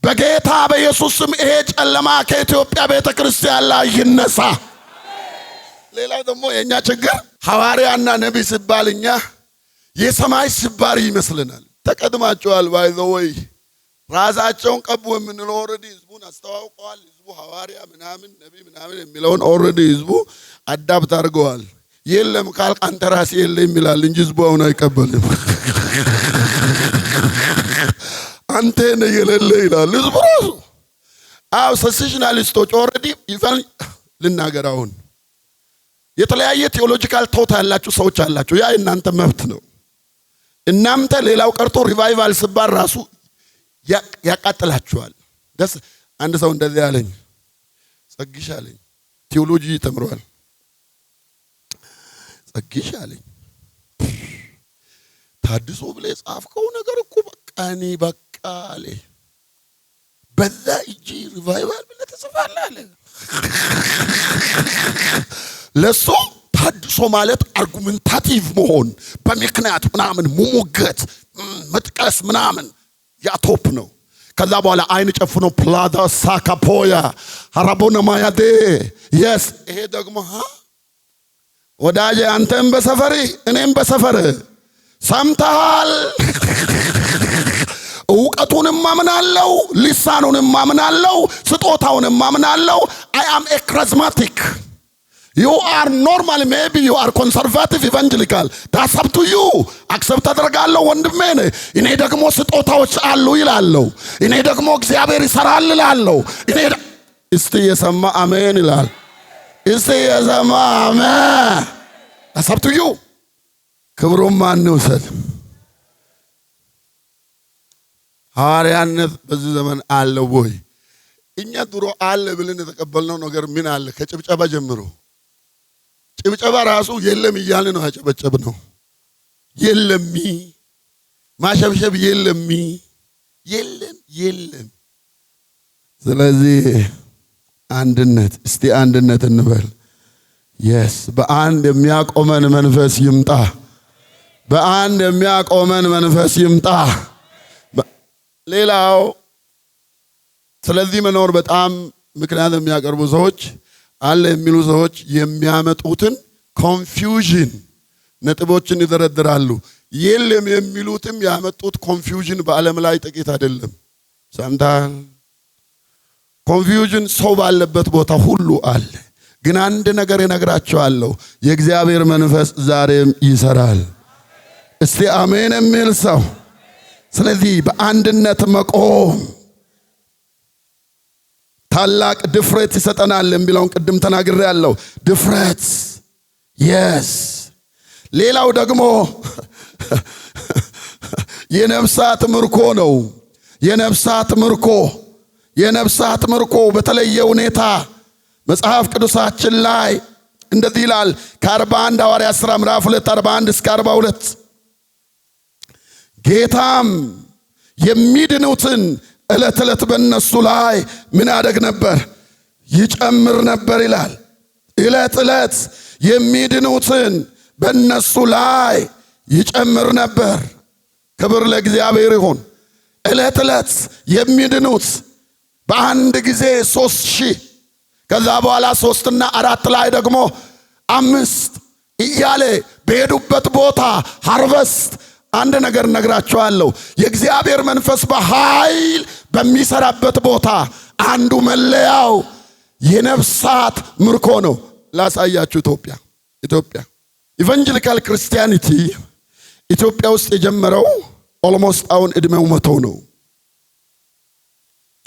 Speaker 1: በጌታ በኢየሱስ ስም ይሄ ጨለማ ከኢትዮጵያ ቤተክርስቲያን ላይ ይነሳ። ሌላው ደግሞ የኛ ችግር ሐዋርያና ነብይ ሲባል እኛ የሰማይ ስባሪ ይመስልናል። ተቀድማቸዋል። ባይዘወይ ራሳቸውን ቀቡ የምንለው ኦሬዲ ህዝቡን አስተዋውቀዋል። ህዝቡ ሐዋርያ ምናምን ነብይ ምናምን የሚለውን ኦሬዲ ህዝቡ አዳፕት አድርገዋል። የለም ካልክ አንተ ራስህ የለም ይላል እንጂ ህዝቡ አሁን አይቀበልም። አንተ ነህ የሌለ ይላል ህዝቡ ራሱ። ሰሲሽናሊስቶች ኦሬዲ ይፈል ልናገር አሁን የተለያየ ቴዎሎጂካል ቶት ያላችሁ ሰዎች አላችሁ። ያ እናንተ መብት ነው። እናንተ ሌላው ቀርቶ ሪቫይቫል ሲባል ራሱ ያቃጥላችኋል። ደስ አንድ ሰው እንደዚህ አለኝ፣ ጸግሽ አለኝ፣ ቴዎሎጂ ተምሯል። ጸግሽ አለኝ ታድሶ ብለህ ጻፍከው ነገር እኮ በቃ አለ በዛ እጂ ሪቫይቫል ብለህ ተጽፋለህ አለ። ለሱ ታድሶ ማለት አርጉመንታቲቭ መሆን በምክንያት ምናምን መሞገት መጥቀስ ምናምን ያቶፕ ነው። ከዛ በኋላ አይን ጨፍኖ ፕላዳ ሳካፖያ ሐራቦና ማያዴ የስ ይሄ ደግሞ ወዳጄ አንተም በሰፈሪ እኔም በሰፈር ሰምተሃል። እውቀቱንም ማምናለው፣ ሊሳኑንም ማምናለው፣ ስጦታውንም ማምናለው። አይ አም ኤ ክራዝማቲክ you are normal, maybe you are conservative evangelical, that's up to you. አክሰፕት አደርጋለሁ ወንድሜ ነህ። እኔ ደግሞ ስጦታዎች አሉ ይላልው። እኔ ደግሞ እግዚአብሔር ይሰራል ይላልው። እስቲ የሰማ አሜን ይላል። እስቲ የሰማ አሜን። that's up to you። ክብሩን ማን ይውሰድ? ሐዋርያነት በዚህ ዘመን አለ ወይ? እኛ ድሮ አለ ብለን የተቀበልነው ነገር ምን አለ? ከጭብጨባ ጀምሮ ጭብጨባ ራሱ የለም እያልን ነው ያጨበጨብነው። የለሚ ማሸብሸብ የለሚ የለም። ስለዚህ አንድነት፣ እስቲ አንድነት እንበል። yes በአንድ የሚያቆመን መንፈስ ይምጣ። በአንድ የሚያቆመን መንፈስ ይምጣ። ሌላው ስለዚህ መኖር በጣም ምክንያት የሚያቀርቡ ሰዎች አለ የሚሉ ሰዎች የሚያመጡትን ኮንፊውዥን ነጥቦችን ይደረድራሉ። የለም የሚሉትም ያመጡት ኮንፊውዥን በዓለም ላይ ጥቂት አይደለም። ሰምታል? ኮንፊውዥን ሰው ባለበት ቦታ ሁሉ አለ። ግን አንድ ነገር እነግራችኋለሁ፣ የእግዚአብሔር መንፈስ ዛሬም ይሰራል። እስቲ አሜን የሚል ሰው። ስለዚህ በአንድነት መቆም ታላቅ ድፍረት ይሰጠናል የሚለውን ቅድም ተናግሬያለሁ። ድፍረት yes። ሌላው ደግሞ የነፍሳት ምርኮ ነው። የነፍሳት ምርኮ በተለየ ሁኔታ መጽሐፍ ቅዱሳችን ላይ እንደዚህ ይላል። ከ41 ሐዋርያት ሥራ ምዕራፍ 2 41 እስከ 42 ጌታም የሚድኑትን ዕለት በእነሱ ላይ ምን ያደርግ ነበር? ይጨምር ነበር ይላል። ዕለት የሚድኑትን በእነሱ ላይ ይጨምር ነበር። ክብር ለእግዚአብሔር ይሁን። ዕለት የሚድኑት በአንድ ጊዜ 3000 ከዛ በኋላ 3 እና 4 ላይ ደግሞ 5 እያለ በሄዱበት ቦታ ሃርቨስት። አንድ ነገር ነግራችኋለሁ፣ የእግዚአብሔር መንፈስ በኃይል በሚሰራበት ቦታ አንዱ መለያው የነፍሳት ምርኮ ነው። ላሳያችሁ። ኢትዮጵያ ኢቫንጀሊካል ክርስቲያኒቲ ኢትዮጵያ ውስጥ የጀመረው ኦልሞስት አሁን እድሜው 100 ነው።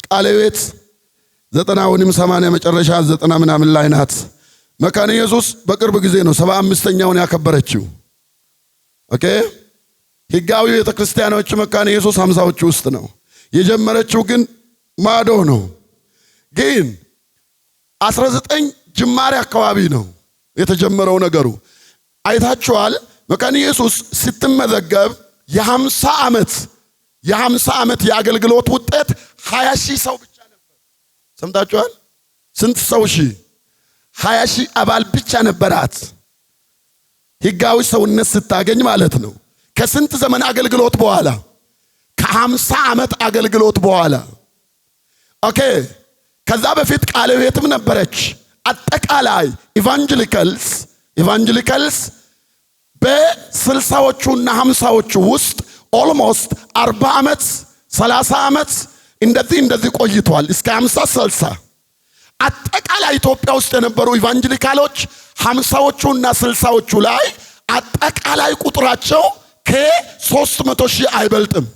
Speaker 1: ቃለቤት 90 ወይም 80 መጨረሻ 90 ምናምን ላይ ናት። መካነ ኢየሱስ በቅርብ ጊዜ ነው 75ኛውን ያከበረችው። ኦኬ። ሕጋዊ ቤተክርስቲያኖች መካነ ኢየሱስ 50ዎቹ ውስጥ ነው የጀመረችው፣ ግን ማዶ ነው። ግን 19 ጅማሬ አካባቢ ነው የተጀመረው ነገሩ። አይታችኋል። መካነ ኢየሱስ ስትመዘገብ የ50 ዓመት የአገልግሎት ውጤት 20,000 ሰው ብቻ ነበር። ሰምታችኋል? ስንት ሰው? 20,000 አባል ብቻ ነበራት። ሕጋዊ ሰውነት ስታገኝ ማለት ነው። ከስንት ዘመን አገልግሎት በኋላ? ከ50 ዓመት አገልግሎት በኋላ። ኦኬ። ከዛ በፊት ቃለ ቤትም ነበረች። አጠቃላይ ኢቫንጀሊካልስ በ60ዎቹና 50ዎቹ ውስጥ ኦልሞስት 40 ዓመት 30 ዓመት እንደዚህ ቆይቷል። እስከ 50 60 አጠቃላይ ኢትዮጵያ ውስጥ የነበሩ ኢቫንጀሊካሎች 50ዎቹና 60ዎቹ ላይ አጠቃላይ ቁጥራቸው ከ300,000 አይበልጥም።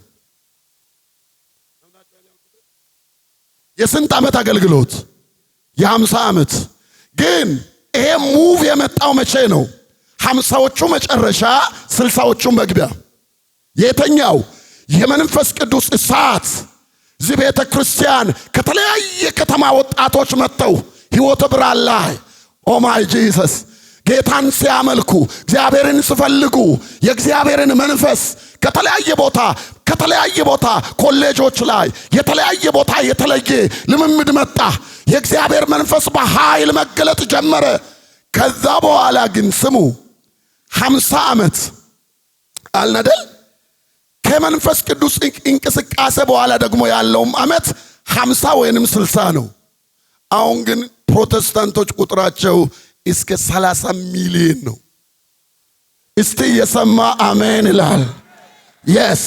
Speaker 1: የስንት ዓመት አገልግሎት? የ50 ዓመት። ግን ይሄ ሙቭ የመጣው መቼ ነው? 50ዎቹ መጨረሻ 60ዎቹ መግቢያ። የተኛው የመንፈስ ቅዱስ እሳት እዚህ ቤተ ክርስቲያን ከተለያየ ከተማ ወጣቶች መጥተው ሕይወት ብርሃን ላይ ኦ ማይ ጂሰስ ጌታን ሲያመልኩ እግዚአብሔርን ሲፈልጉ የእግዚአብሔርን መንፈስ ከተለያየ ቦታ ኮሌጆች ላይ የተለያየ ቦታ የተለየ ልምምድ መጣ። የእግዚአብሔር መንፈስ በኃይል መገለጥ ጀመረ። ከዛ በኋላ ግን ስሙ 50 ዓመት አልነደል ከመንፈስ ቅዱስ እንቅስቃሴ በኋላ ደግሞ ያለውም ዓመት 50 ወይንም 60 ነው። አሁን ግን ፕሮቴስታንቶች ቁጥራቸው እስከ 30 ሚሊዮን ነው። እስቲ የሰማ አሜን ይላል። yes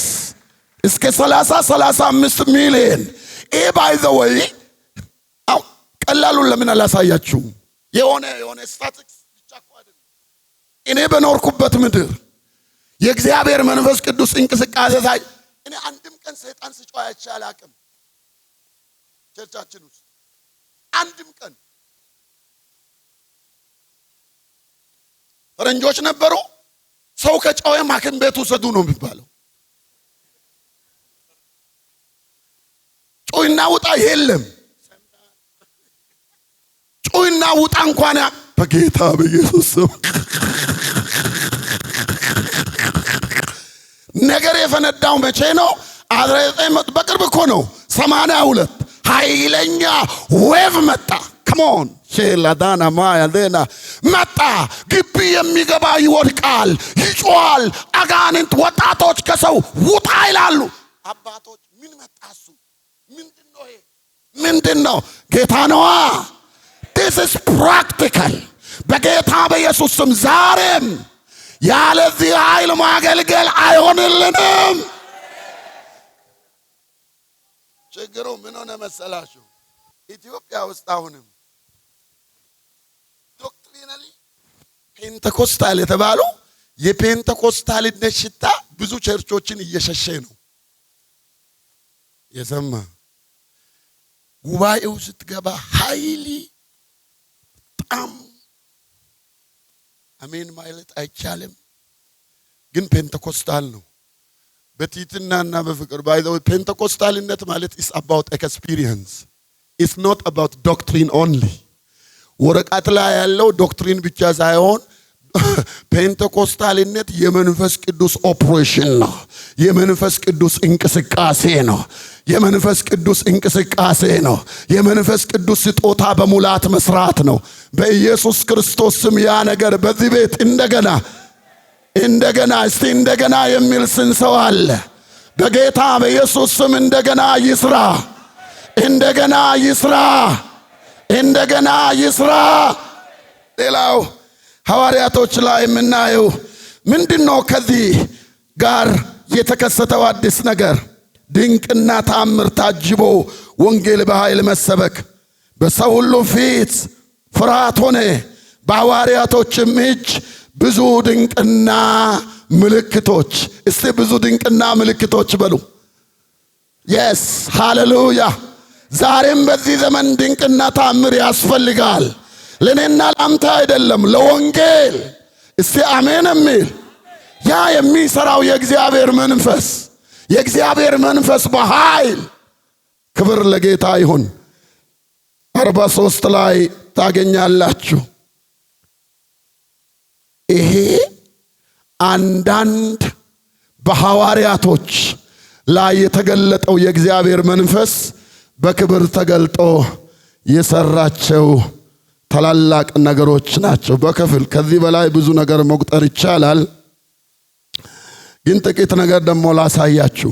Speaker 1: እስከ 35 ሚሊዮን። ይሄ ባይ ዘ ወይ ቀላሉን ለምን አላሳያችሁ? የሆነ ስታቲስቲክስ እኔ በኖርኩበት ምድር የእግዚአብሔር መንፈስ ቅዱስ እንቅስቃሴ ሳይ እኔ አንድም ቀን ሰይጣን ሲጮህ አይቼ አላቅም። ቸርቻችን ውስጥ አንድም ቀን ፈረንጆች ነበሩ። ሰው ከጮኸ ሐኪም ቤት ውሰዱ ነው የሚባለው። ጮህና ውጣ የለም። ጮህና ውጣ እንኳን በጌታ በኢየሱስ ስም ነገር የፈነዳው መቼ ነው? በቅርብ እኮ ነው። 82 ኃይለኛ ዌቭ መጣ። ከሞን ሼላዳና ማያለና መጣ። ግቢ የሚገባ ይወድቃል፣ ይጮሃል። አጋንንት ወጣቶች ከሰው ውጣ ይላሉ። አባቶች ምን መጣሱ? ምንድነው ይሄ? ምንድነው? ጌታ ነዋ። this is practical። በጌታ በኢየሱስ ስም ዛሬም ያለዚህ ኃይል ማገልገል አይሆንልንም። ችግሩ ምን ሆነ መሰላችሁ? ኢትዮጵያ ውስጥ አሁንም ዶክትሪናሊ ፔንተኮስታል የተባሉ የፔንተኮስታልነት ሽታ ብዙ ቸርቾችን እየሸሸ ነው። የሰማ ጉባኤው ስትገባ ኃይሊ በጣም አሜን ማለት አይቻልም፣ ግን ፔንተኮስታል ነው። በትህትናና በፍቅር ባይዘው ፔንተኮስታልነት ማለት is about experience. It's not about doctrine only. ወረቀት ላይ ያለው ዶክትሪን ብቻ ሳይሆን ፔንተኮስታልነት የመንፈስ ቅዱስ ኦፕሬሽን ነው። የመንፈስ ቅዱስ እንቅስቃሴ ነው። የመንፈስ ቅዱስ እንቅስቃሴ ነው። የመንፈስ ቅዱስ ስጦታ በሙላት መስራት ነው። በኢየሱስ ክርስቶስ ስም ያ ነገር በዚህ ቤት እንደገና እስቲ እንደገና የሚል ስን ሰው አለ። በጌታ በኢየሱስ ስም እንደገና ይስራ፣ እንደገና ይስራ፣ እንደገና ይስራ። ሌላው ሐዋርያቶች ላይ የምናየው ምንድነው? ከዚህ ጋር የተከሰተው አዲስ ነገር ድንቅና ተአምር ታጅቦ ወንጌል በኃይል መሰበክ። በሰው ሁሉ ፊት ፍርሃት ሆነ። በሐዋርያቶችም እጅ ብዙ ድንቅና ምልክቶች። እስቲ ብዙ ድንቅና ምልክቶች በሉ። የስ ሃሌሉያ። ዛሬም በዚህ ዘመን ድንቅና ተአምር ያስፈልጋል። ለኔና ላንተ አይደለም፣ ለወንጌል። እስቲ አሜን የሚል ያ የሚሰራው የእግዚአብሔር መንፈስ በኃይል። ክብር ለጌታ ይሁን። 43 ላይ ታገኛላችሁ። ይሄ አንዳንድ በሐዋርያቶች ላይ የተገለጠው የእግዚአብሔር መንፈስ በክብር ተገልጦ የሰራቸው ታላላቅ ነገሮች ናቸው። በከፊል ከዚህ በላይ ብዙ ነገር መቁጠር ይቻላል፣ ግን ጥቂት ነገር ደግሞ ላሳያችሁ።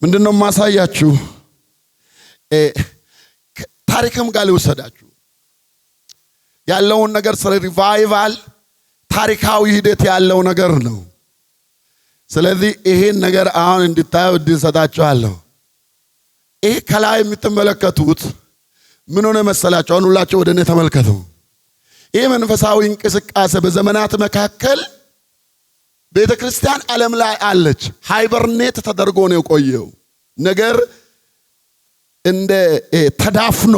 Speaker 1: ምንድነው ማሳያችሁ? ታሪክም ጋር ልውሰዳችሁ። ያለውን ነገር ስለ ሪቫይቫል ታሪካዊ ሂደት ያለው ነገር ነው። ስለዚህ ይሄን ነገር አሁን እንድታዩ እድል ሰጣችኋለሁ። ይሄ ከላይ የምትመለከቱት ምን ሆነ መሰላችሁ? አሁን ሁላችሁ ወደ እኔ ተመልከቱ። ይሄ መንፈሳዊ እንቅስቃሴ በዘመናት መካከል ቤተክርስቲያን ዓለም ላይ አለች። ሃይበርኔት ተደርጎ ነው የቆየው ነገር እንደ ተዳፍኖ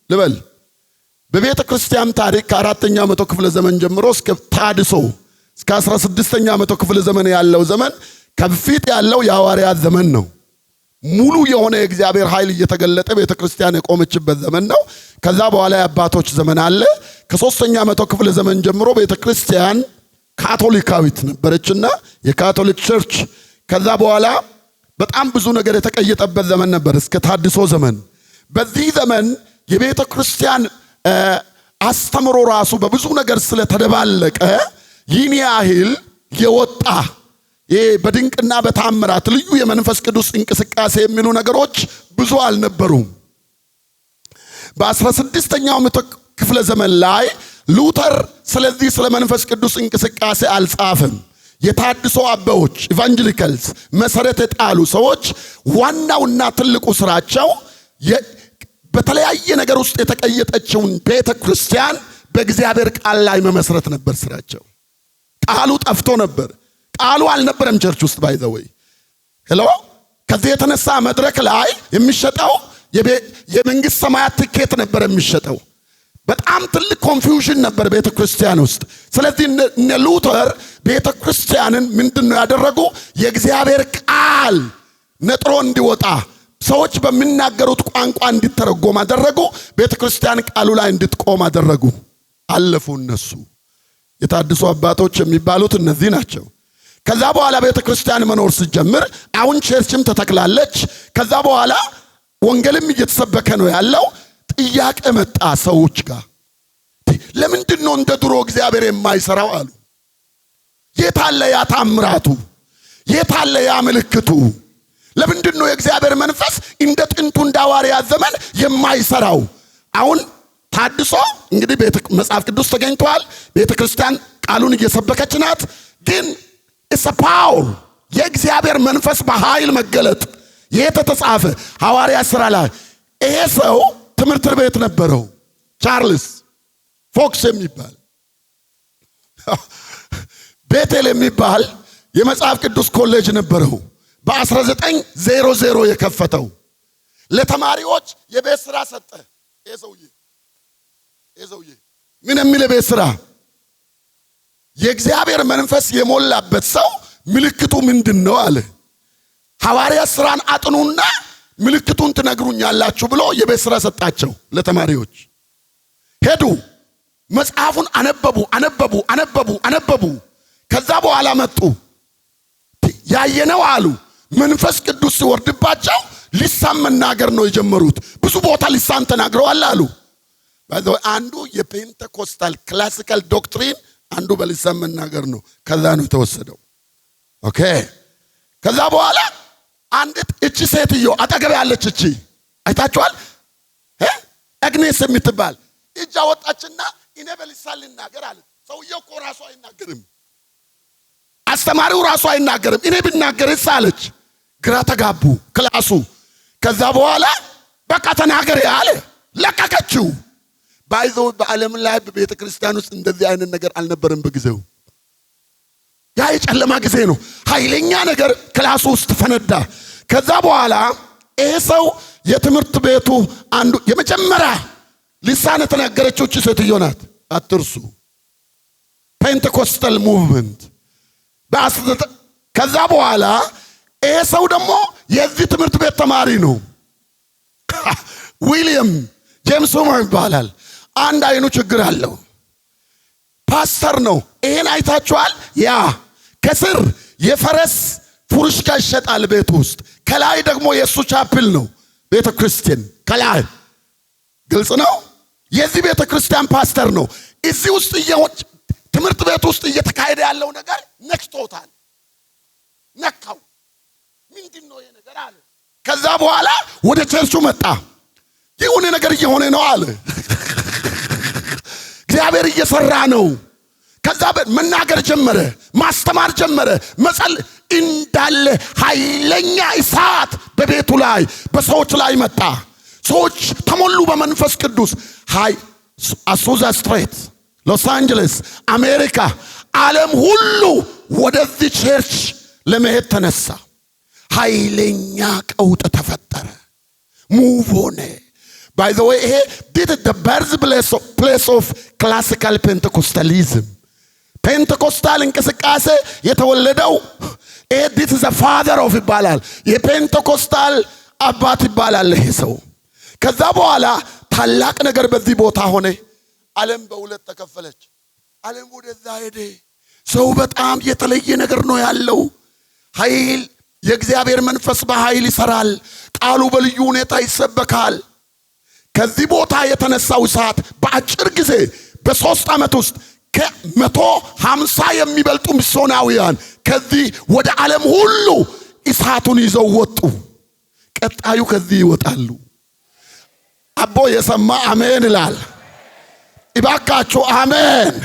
Speaker 1: ልበል። በቤተ ክርስቲያን ታሪክ ከ4ኛው መቶ ክፍለ ዘመን ጀምሮ እስከ ታድሶ እስከ 16ኛው መቶ ክፍለ ዘመን ያለው ዘመን ከፊት ያለው የሐዋርያት ዘመን ነው። ሙሉ የሆነ የእግዚአብሔር ኃይል እየተገለጠ ቤተ ክርስቲያን የቆመችበት ዘመን ነው። ከዛ በኋላ የአባቶች ዘመን አለ። ከ3ኛው መቶ ክፍለ ዘመን ጀምሮ ቤተ ክርስቲያን ካቶሊካዊት ነበረችና የካቶሊክ ቸርች። ከዛ በኋላ በጣም ብዙ ነገር የተቀየጠበት ዘመን ነበር እስከ ታድሶ ዘመን። በዚህ ዘመን የቤተ ክርስቲያን አስተምሮ ራሱ በብዙ ነገር ስለተደባለቀ ይህን ያህል የወጣ በድንቅና በታምራት ልዩ የመንፈስ ቅዱስ እንቅስቃሴ የሚሉ ነገሮች ብዙ አልነበሩም። በ16ኛው መቶ ክፍለ ዘመን ላይ ሉተር ስለዚህ ስለ መንፈስ ቅዱስ እንቅስቃሴ አልጻፈም። የታድሶ አባቶች ኢቫንጀሊካልስ መሰረት የጣሉ ሰዎች ዋናውና ትልቁ ስራቸው በተለያየ ነገር ውስጥ የተቀየጠችውን ቤተ ክርስቲያን በእግዚአብሔር ቃል ላይ መመስረት ነበር ስራቸው። ቃሉ ጠፍቶ ነበር። ቃሉ አልነበረም ቸርች ውስጥ ባይዘወይ ሄሎ። ከዚህ የተነሳ መድረክ ላይ የሚሸጠው የመንግስት ሰማያት ትኬት ነበር የሚሸጠው። በጣም ትልቅ ኮንፊውዥን ነበር ቤተክርስቲያን ውስጥ። ስለዚህ እነ ሉተር ቤተክርስቲያንን ምንድነው ያደረጉ? የእግዚአብሔር ቃል ነጥሮ እንዲወጣ ሰዎች በሚናገሩት ቋንቋ እንዲተረጎም አደረጉ። ቤተክርስቲያን ቃሉ ላይ እንድትቆም አደረጉ። አለፉ እነሱ። የታድሶ አባቶች የሚባሉት እነዚህ ናቸው። ከዛ በኋላ ቤተክርስቲያን መኖር ሲጀምር አሁን ቸርችም ተተክላለች። ከዛ በኋላ ወንጌልም እየተሰበከ ነው ያለው። ጥያቄ መጣ ሰዎች ጋር። ለምንድን ነው እንደ ድሮ እግዚአብሔር የማይሰራው አሉ። የታለ ያ ታምራቱ? የታለ ያ ምልክቱ? ለምንድን ነው የእግዚአብሔር መንፈስ እንደ ጥንቱ እንደ ሐዋርያት ዘመን የማይሰራው? አሁን ታድሶ እንግዲህ መጽሐፍ ቅዱስ ተገኝቷል። ቤተክርስቲያን ቃሉን እየሰበከች ናት። ግን it's a power የእግዚአብሔር መንፈስ በኃይል መገለጥ የተጻፈ ሐዋርያት ሥራ ላይ። ይሄ ሰው ትምህርት ቤት ነበረው፣ ቻርልስ ፎክስ የሚባል ቤቴል የሚባል የመጽሐፍ ቅዱስ ኮሌጅ ነበረው። በ1900 የከፈተው ለተማሪዎች የቤት ሥራ ሰጠ። ይሄ ሰውዬ ምን የሚል ቤት ሥራ? የእግዚአብሔር መንፈስ የሞላበት ሰው ምልክቱ ምንድነው አለ። ሐዋርያት ሥራን አጥኑና ምልክቱን ትነግሩኛላችሁ ብሎ የቤት ሥራ ሰጣቸው ለተማሪዎች። ሄዱ፣ መጽሐፉን አነበቡ። ከዛ በኋላ መጡ። ያየነው አሉ መንፈስ ቅዱስ ሲወርድባቸው ሊሳን መናገር ነው የጀመሩት። ብዙ ቦታ ሊሳን ተናግረዋል አሉ። አንዱ የፔንቴኮስታል ክላሲካል ዶክትሪን አንዱ በሊሳን መናገር ነው። ከዛ ነው የተወሰደው። ኦኬ። ከዛ በኋላ አንዲት እቺ ሴትዮ አጠገብ ያለች እቺ አይታችኋል? አግኔስ የምትባል እጃ ወጣችና እኔ በሊሳን ልናገር አለ። ሰውየው እኮ ራሱ አይናገርም፣ አስተማሪው ራሱ አይናገርም። እኔ ብናገርስ አለች። ግራ ተጋቡ ክላሱ። ከዛ በኋላ በቃ ተናገር ያለ ለቀቀችው። ባይዘው በዓለም ላይ በቤተ ክርስቲያን ውስጥ እንደዚህ አይነት ነገር አልነበረም በጊዜው። ያ የጨለማ ጊዜ ነው። ኃይለኛ ነገር ክላሱ ውስጥ ፈነዳ። ከዛ በኋላ ይሄ ሰው የትምህርት ቤቱ አንዱ የመጀመሪያ ሊሳን የተናገረችው እቺ ሴትዮ ናት። አትርሱ። ፔንቴኮስታል ሙቭመንት። ከዛ በኋላ ይሄ ሰው ደግሞ የዚህ ትምህርት ቤት ተማሪ ነው። ዊሊያም ጄምስ ሆመር ይባላል። አንድ አይኑ ችግር አለው። ፓስተር ነው። ይሄን አይታችኋል? ያ ከስር የፈረስ ፉርሽካ ይሸጣል ቤት ውስጥ፣ ከላይ ደግሞ የሱ ቻፕል ነው ቤተ ክርስቲያን ከላይ። ግልጽ ነው። የዚህ ቤተ ክርስቲያን ፓስተር ነው። እዚህ ውስጥ ትምህርት ቤት ውስጥ እየተካሄደ ያለው ነገር ነክቶታል። ነካው። ምንድነው ይሄ ነገር አለ። ከዛ በኋላ ወደ ቸርቹ መጣ። የሆነ ነገር እየሆነ ነው አለ። እግዚአብሔር እየሰራ ነው። ከዛ መናገር ጀመረ፣ ማስተማር ጀመረ፣ መጸል እንዳለ ኃይለኛ እሳት በቤቱ ላይ በሰዎች ላይ መጣ። ሰዎች ተሞሉ በመንፈስ ቅዱስ። አሱዛ ስትሬት፣ ሎስ አንጀለስ፣ አሜሪካ፣ ዓለም ሁሉ ወደዚህ ቸርች ለመሄድ ተነሳ። ኃይለኛ ቀውጥ ተፈጠረ። ሙቭ ሆነ። By the way, this is the birthplace of classical Pentecostalism. ፔንቴኮስታል እንቅስቃሴ የተወለደው this is the father of ይባላል። የፔንቴኮስታል አባት ይባላል ይሄ ሰው። ከዛ በኋላ ታላቅ ነገር በዚህ ቦታ ሆነ። ዓለም በሁለት ተከፈለች። ዓለም ወደዛ ሄደ። ሰው በጣም የተለየ ነገር ነው ያለው። ኃይል የእግዚአብሔር መንፈስ በኃይል ይሰራል። ቃሉ በልዩ ሁኔታ ይሰበካል። ከዚህ ቦታ የተነሳው እሳት በአጭር ጊዜ በ3 ዓመት ውስጥ ከ150 የሚበልጡ ሚስዮናውያን ከዚህ ወደ ዓለም ሁሉ እሳቱን ይዘው ወጡ። ቀጣዩ ከዚህ ይወጣሉ። አቦ የሰማ አሜን ይላል። ይባካችሁ አሜን።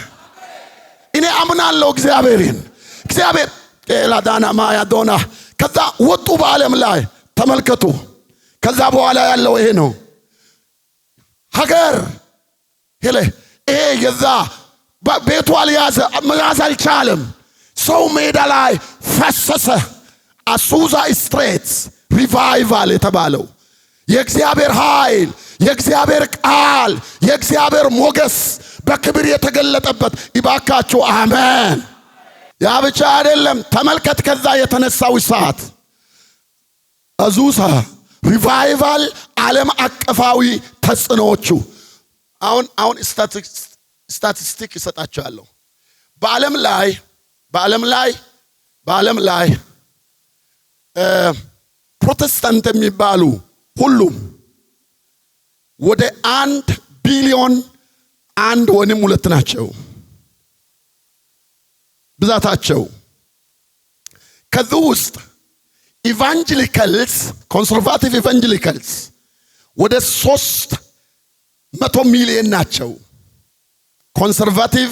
Speaker 1: እኔ አምናለሁ እግዚአብሔርን። እግዚአብሔር ኤላዳና ማያዶና ከዛ ወጡ በዓለም ላይ ተመልከቱ። ከዛ በኋላ ያለው ይሄ ነው። ሀገር ይሄ የዛ ቤቱ አልያዘ መያዝ አልቻለም። ሰው ሜዳ ላይ ፈሰሰ። አሱዛ ስትሬት ሪቫይቫል የተባለው የእግዚአብሔር ኃይል፣ የእግዚአብሔር ቃል፣ የእግዚአብሔር ሞገስ በክብር የተገለጠበት ይባካችሁ አሜን። ያ ብቻ አይደለም። ተመልከት ከዛ የተነሳው ሰዓት አዙሳ ሪቫይቫል ዓለም አቀፋዊ ተጽዕኖዎቹ አሁን ስታቲስቲክ ይሰጣቸዋለሁ። በዓለም ላይ ፕሮቴስታንት የሚባሉ ሁሉም ወደ 1 ቢሊዮን 1 ወይም 2 ናቸው ብዛታቸው። ከዚህ ውስጥ ኢቫንጀሊካልስ ኮንሰርቫቲቭ ኢቫንጀሊካልስ ወደ 300 ሚሊዮን ናቸው። ኮንሰርቫቲቭ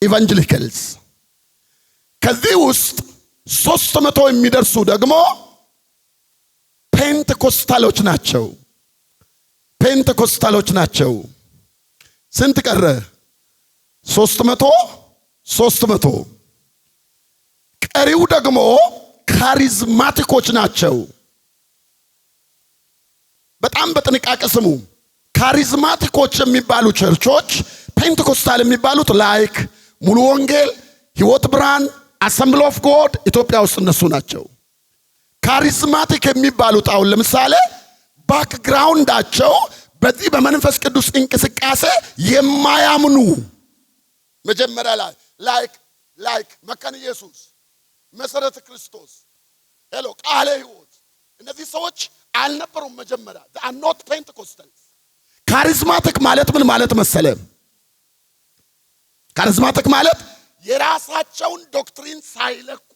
Speaker 1: ኢቫንጀሊካልስ ከዚህ ውስጥ 300 የሚደርሱ ደግሞ ፔንቴኮስታሎች ናቸው። ስንት ቀረ? 300 ቀሪው ደግሞ ካሪዝማቲኮች ናቸው። በጣም በጥንቃቄ ስሙ። ካሪዝማቲኮች የሚባሉ ቸርቾች ፔንቴኮስታል የሚባሉት ላይክ ሙሉ ወንጌል፣ ሕይወት ብርሃን፣ አሰምብል ኦፍ ጎድ ኢትዮጵያ ውስጥ እነሱ ናቸው። ካሪዝማቲክ የሚባሉት አሁን ለምሳሌ ባክግራውንዳቸው በዚህ በመንፈስ ቅዱስ እንቅስቃሴ የማያምኑ መጀመሪያ ላይክ መካነ ኢየሱስ፣ መሰረተ ክርስቶስ፣ ቃለ ሕይወት እነዚህ ሰዎች አልነበሩም መጀመሪያ። they are not Pentecostals። ካሪዝማቲክ ማለት ምን ማለት መሰለ? ካሪዝማቲክ ማለት የራሳቸውን ዶክትሪን ሳይለቁ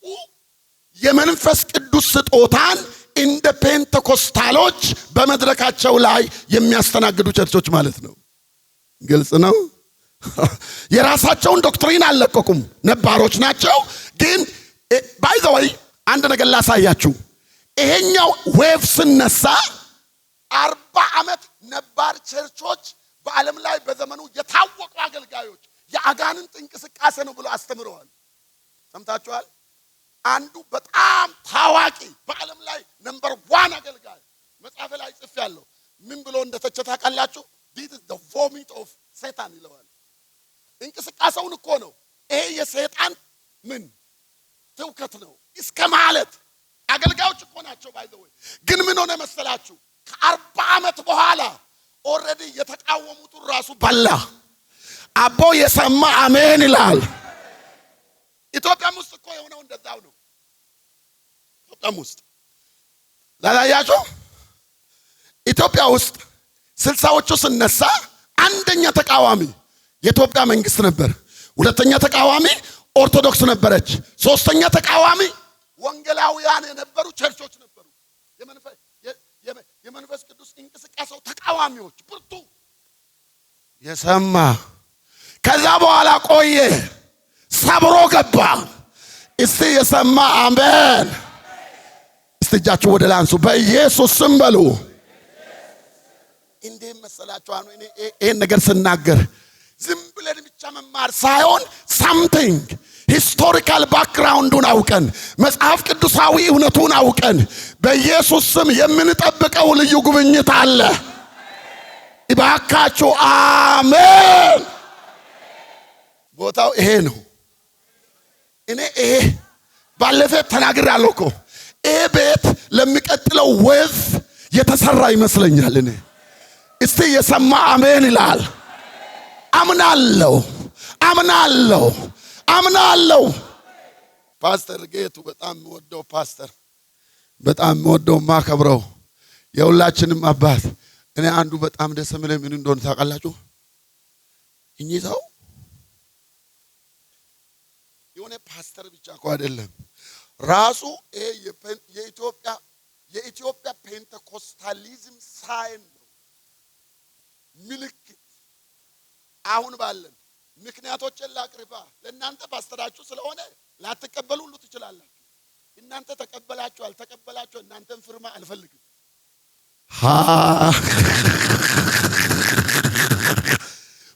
Speaker 1: የመንፈስ ቅዱስ ስጦታን እንደ ፔንቴኮስታሎች በመድረካቸው ላይ የሚያስተናግዱ ቸርቾች ማለት ነው። ግልጽ ነው። የራሳቸውን ዶክትሪን አልለቀቁም፣ ነባሮች ናቸው። ግን ባይ ዘ ወይ አንድ ነገር ላሳያችሁ። ይሄኛው ዌቭ ስነሳ 40 ዓመት ነባር ቸርቾች በዓለም ላይ በዘመኑ የታወቁ አገልጋዮች የአጋንንት እንቅስቃሴ ነው ብሎ አስተምረዋል። ሰምታችኋል? አንዱ በጣም ታዋቂ በዓለም ላይ ነምበር 1 አገልጋይ መጽሐፍ ላይ ጽፌያለሁ። ምን ብሎ እንደተቸ ታውቃላችሁ? this is the vomit of Satan ይለዋል። እንቅስቃሴውን እኮ ነው ይሄ የሰይጣን ምን ትውከት ነው እስከ ማለት አገልጋዮች እኮ ናቸው። ባይ ዘ ወይ ግን ምን ሆነ መሰላችሁ? ከ40 ዓመት በኋላ ኦሬዲ የተቃወሙት ራሱ በላ። አቦ የሰማ አሜን ይላል። ኢትዮጵያም ውስጥ እኮ የሆነው እንደዛው ነው። ኢትዮጵያም ውስጥ ላላያችሁ ኢትዮጵያ ውስጥ 60ዎቹ ስነሳ አንደኛ ተቃዋሚ የኢትዮጵያ መንግስት ነበር። ሁለተኛ ተቃዋሚ ኦርቶዶክስ ነበረች። ሶስተኛ ተቃዋሚ ወንጌላውያን የነበሩ ቸርቾች ነበሩ። የመንፈስ ቅዱስ እንቅስቃሴው ተቃዋሚዎች ብርቱ የሰማ ከዛ በኋላ ቆየ ሰብሮ ገባ። እስቲ የሰማ አሜን። እስቲ እጃችሁ ወደ ላንሱ በኢየሱስ ስም በሉ። እንዴ መሰላችሁ አሁን ይሄን ነገር ስናገር ዝም ብለን ብቻ መማር ሳይሆን something ሂስቶሪካል ባክግራውንዱን አውቀን መጽሐፍ ቅዱሳዊ እውነቱን አውቀን በኢየሱስ ስም የምንጠብቀው ልዩ ጉብኝት አለ። ይባካችሁ አሜን። ቦታው ይሄ ነው። እኔ ይሄ ባለፈ ተናግሬያለሁ እኮ ይሄ ቤት ለሚቀጥለው ዌቭ የተሰራ ይመስለኛል። እኔ እስቲ የሰማ አሜን ይላል። አምናለሁ። ፓስተር ጌቱ በጣም ወደው ፓስተር በጣም ወደው ማከብረው የሁላችንም አባት። እኔ አንዱ በጣም ደስ የሚለኝ ምን እንደሆነ ታውቃላችሁ? እኚህ ሰው የሆነ ፓስተር ብቻ እኮ አይደለም፣ ራሱ የኢትዮጵያ ፔንቴኮስታሊዝም ሳይን ነው ምልክት። አሁን ባለን ምክንያቶችን ላቅርባ። ለእናንተ ፓስተራችሁ ስለሆነ ላትቀበሉ ሁሉ ትችላላችሁ። እናንተ ተቀበላችሁ አልተቀበላችሁ እናንተን ፍርማ አልፈልግም።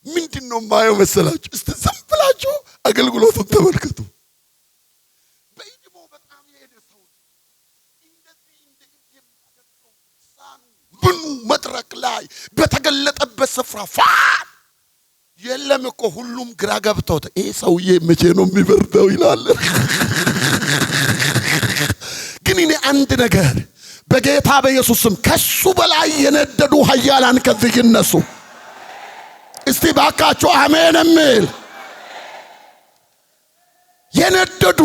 Speaker 1: ምንድን ምንድነው ማየው መሰላችሁ? እስቲ ዝም ብላችሁ አገልግሎቱን ተመልከቱ። በኢድሞ በጣም የሄደ ሰው እንደዚህ የሚያደርገው ሳኑ ብኑ መድረክ ላይ በተገለጠበት ስፍራ ፋን የለም እኮ ሁሉም ግራ ገብተውት ይሄ ሰውዬ መቼ ነው የሚበርደው ይላል። ግን እኔ አንድ ነገር በጌታ በኢየሱስም ከሱ በላይ የነደዱ ኃያላን ከዚህ ይነሱ። እስቲ ባካችሁ አሜን የሚል የነደዱ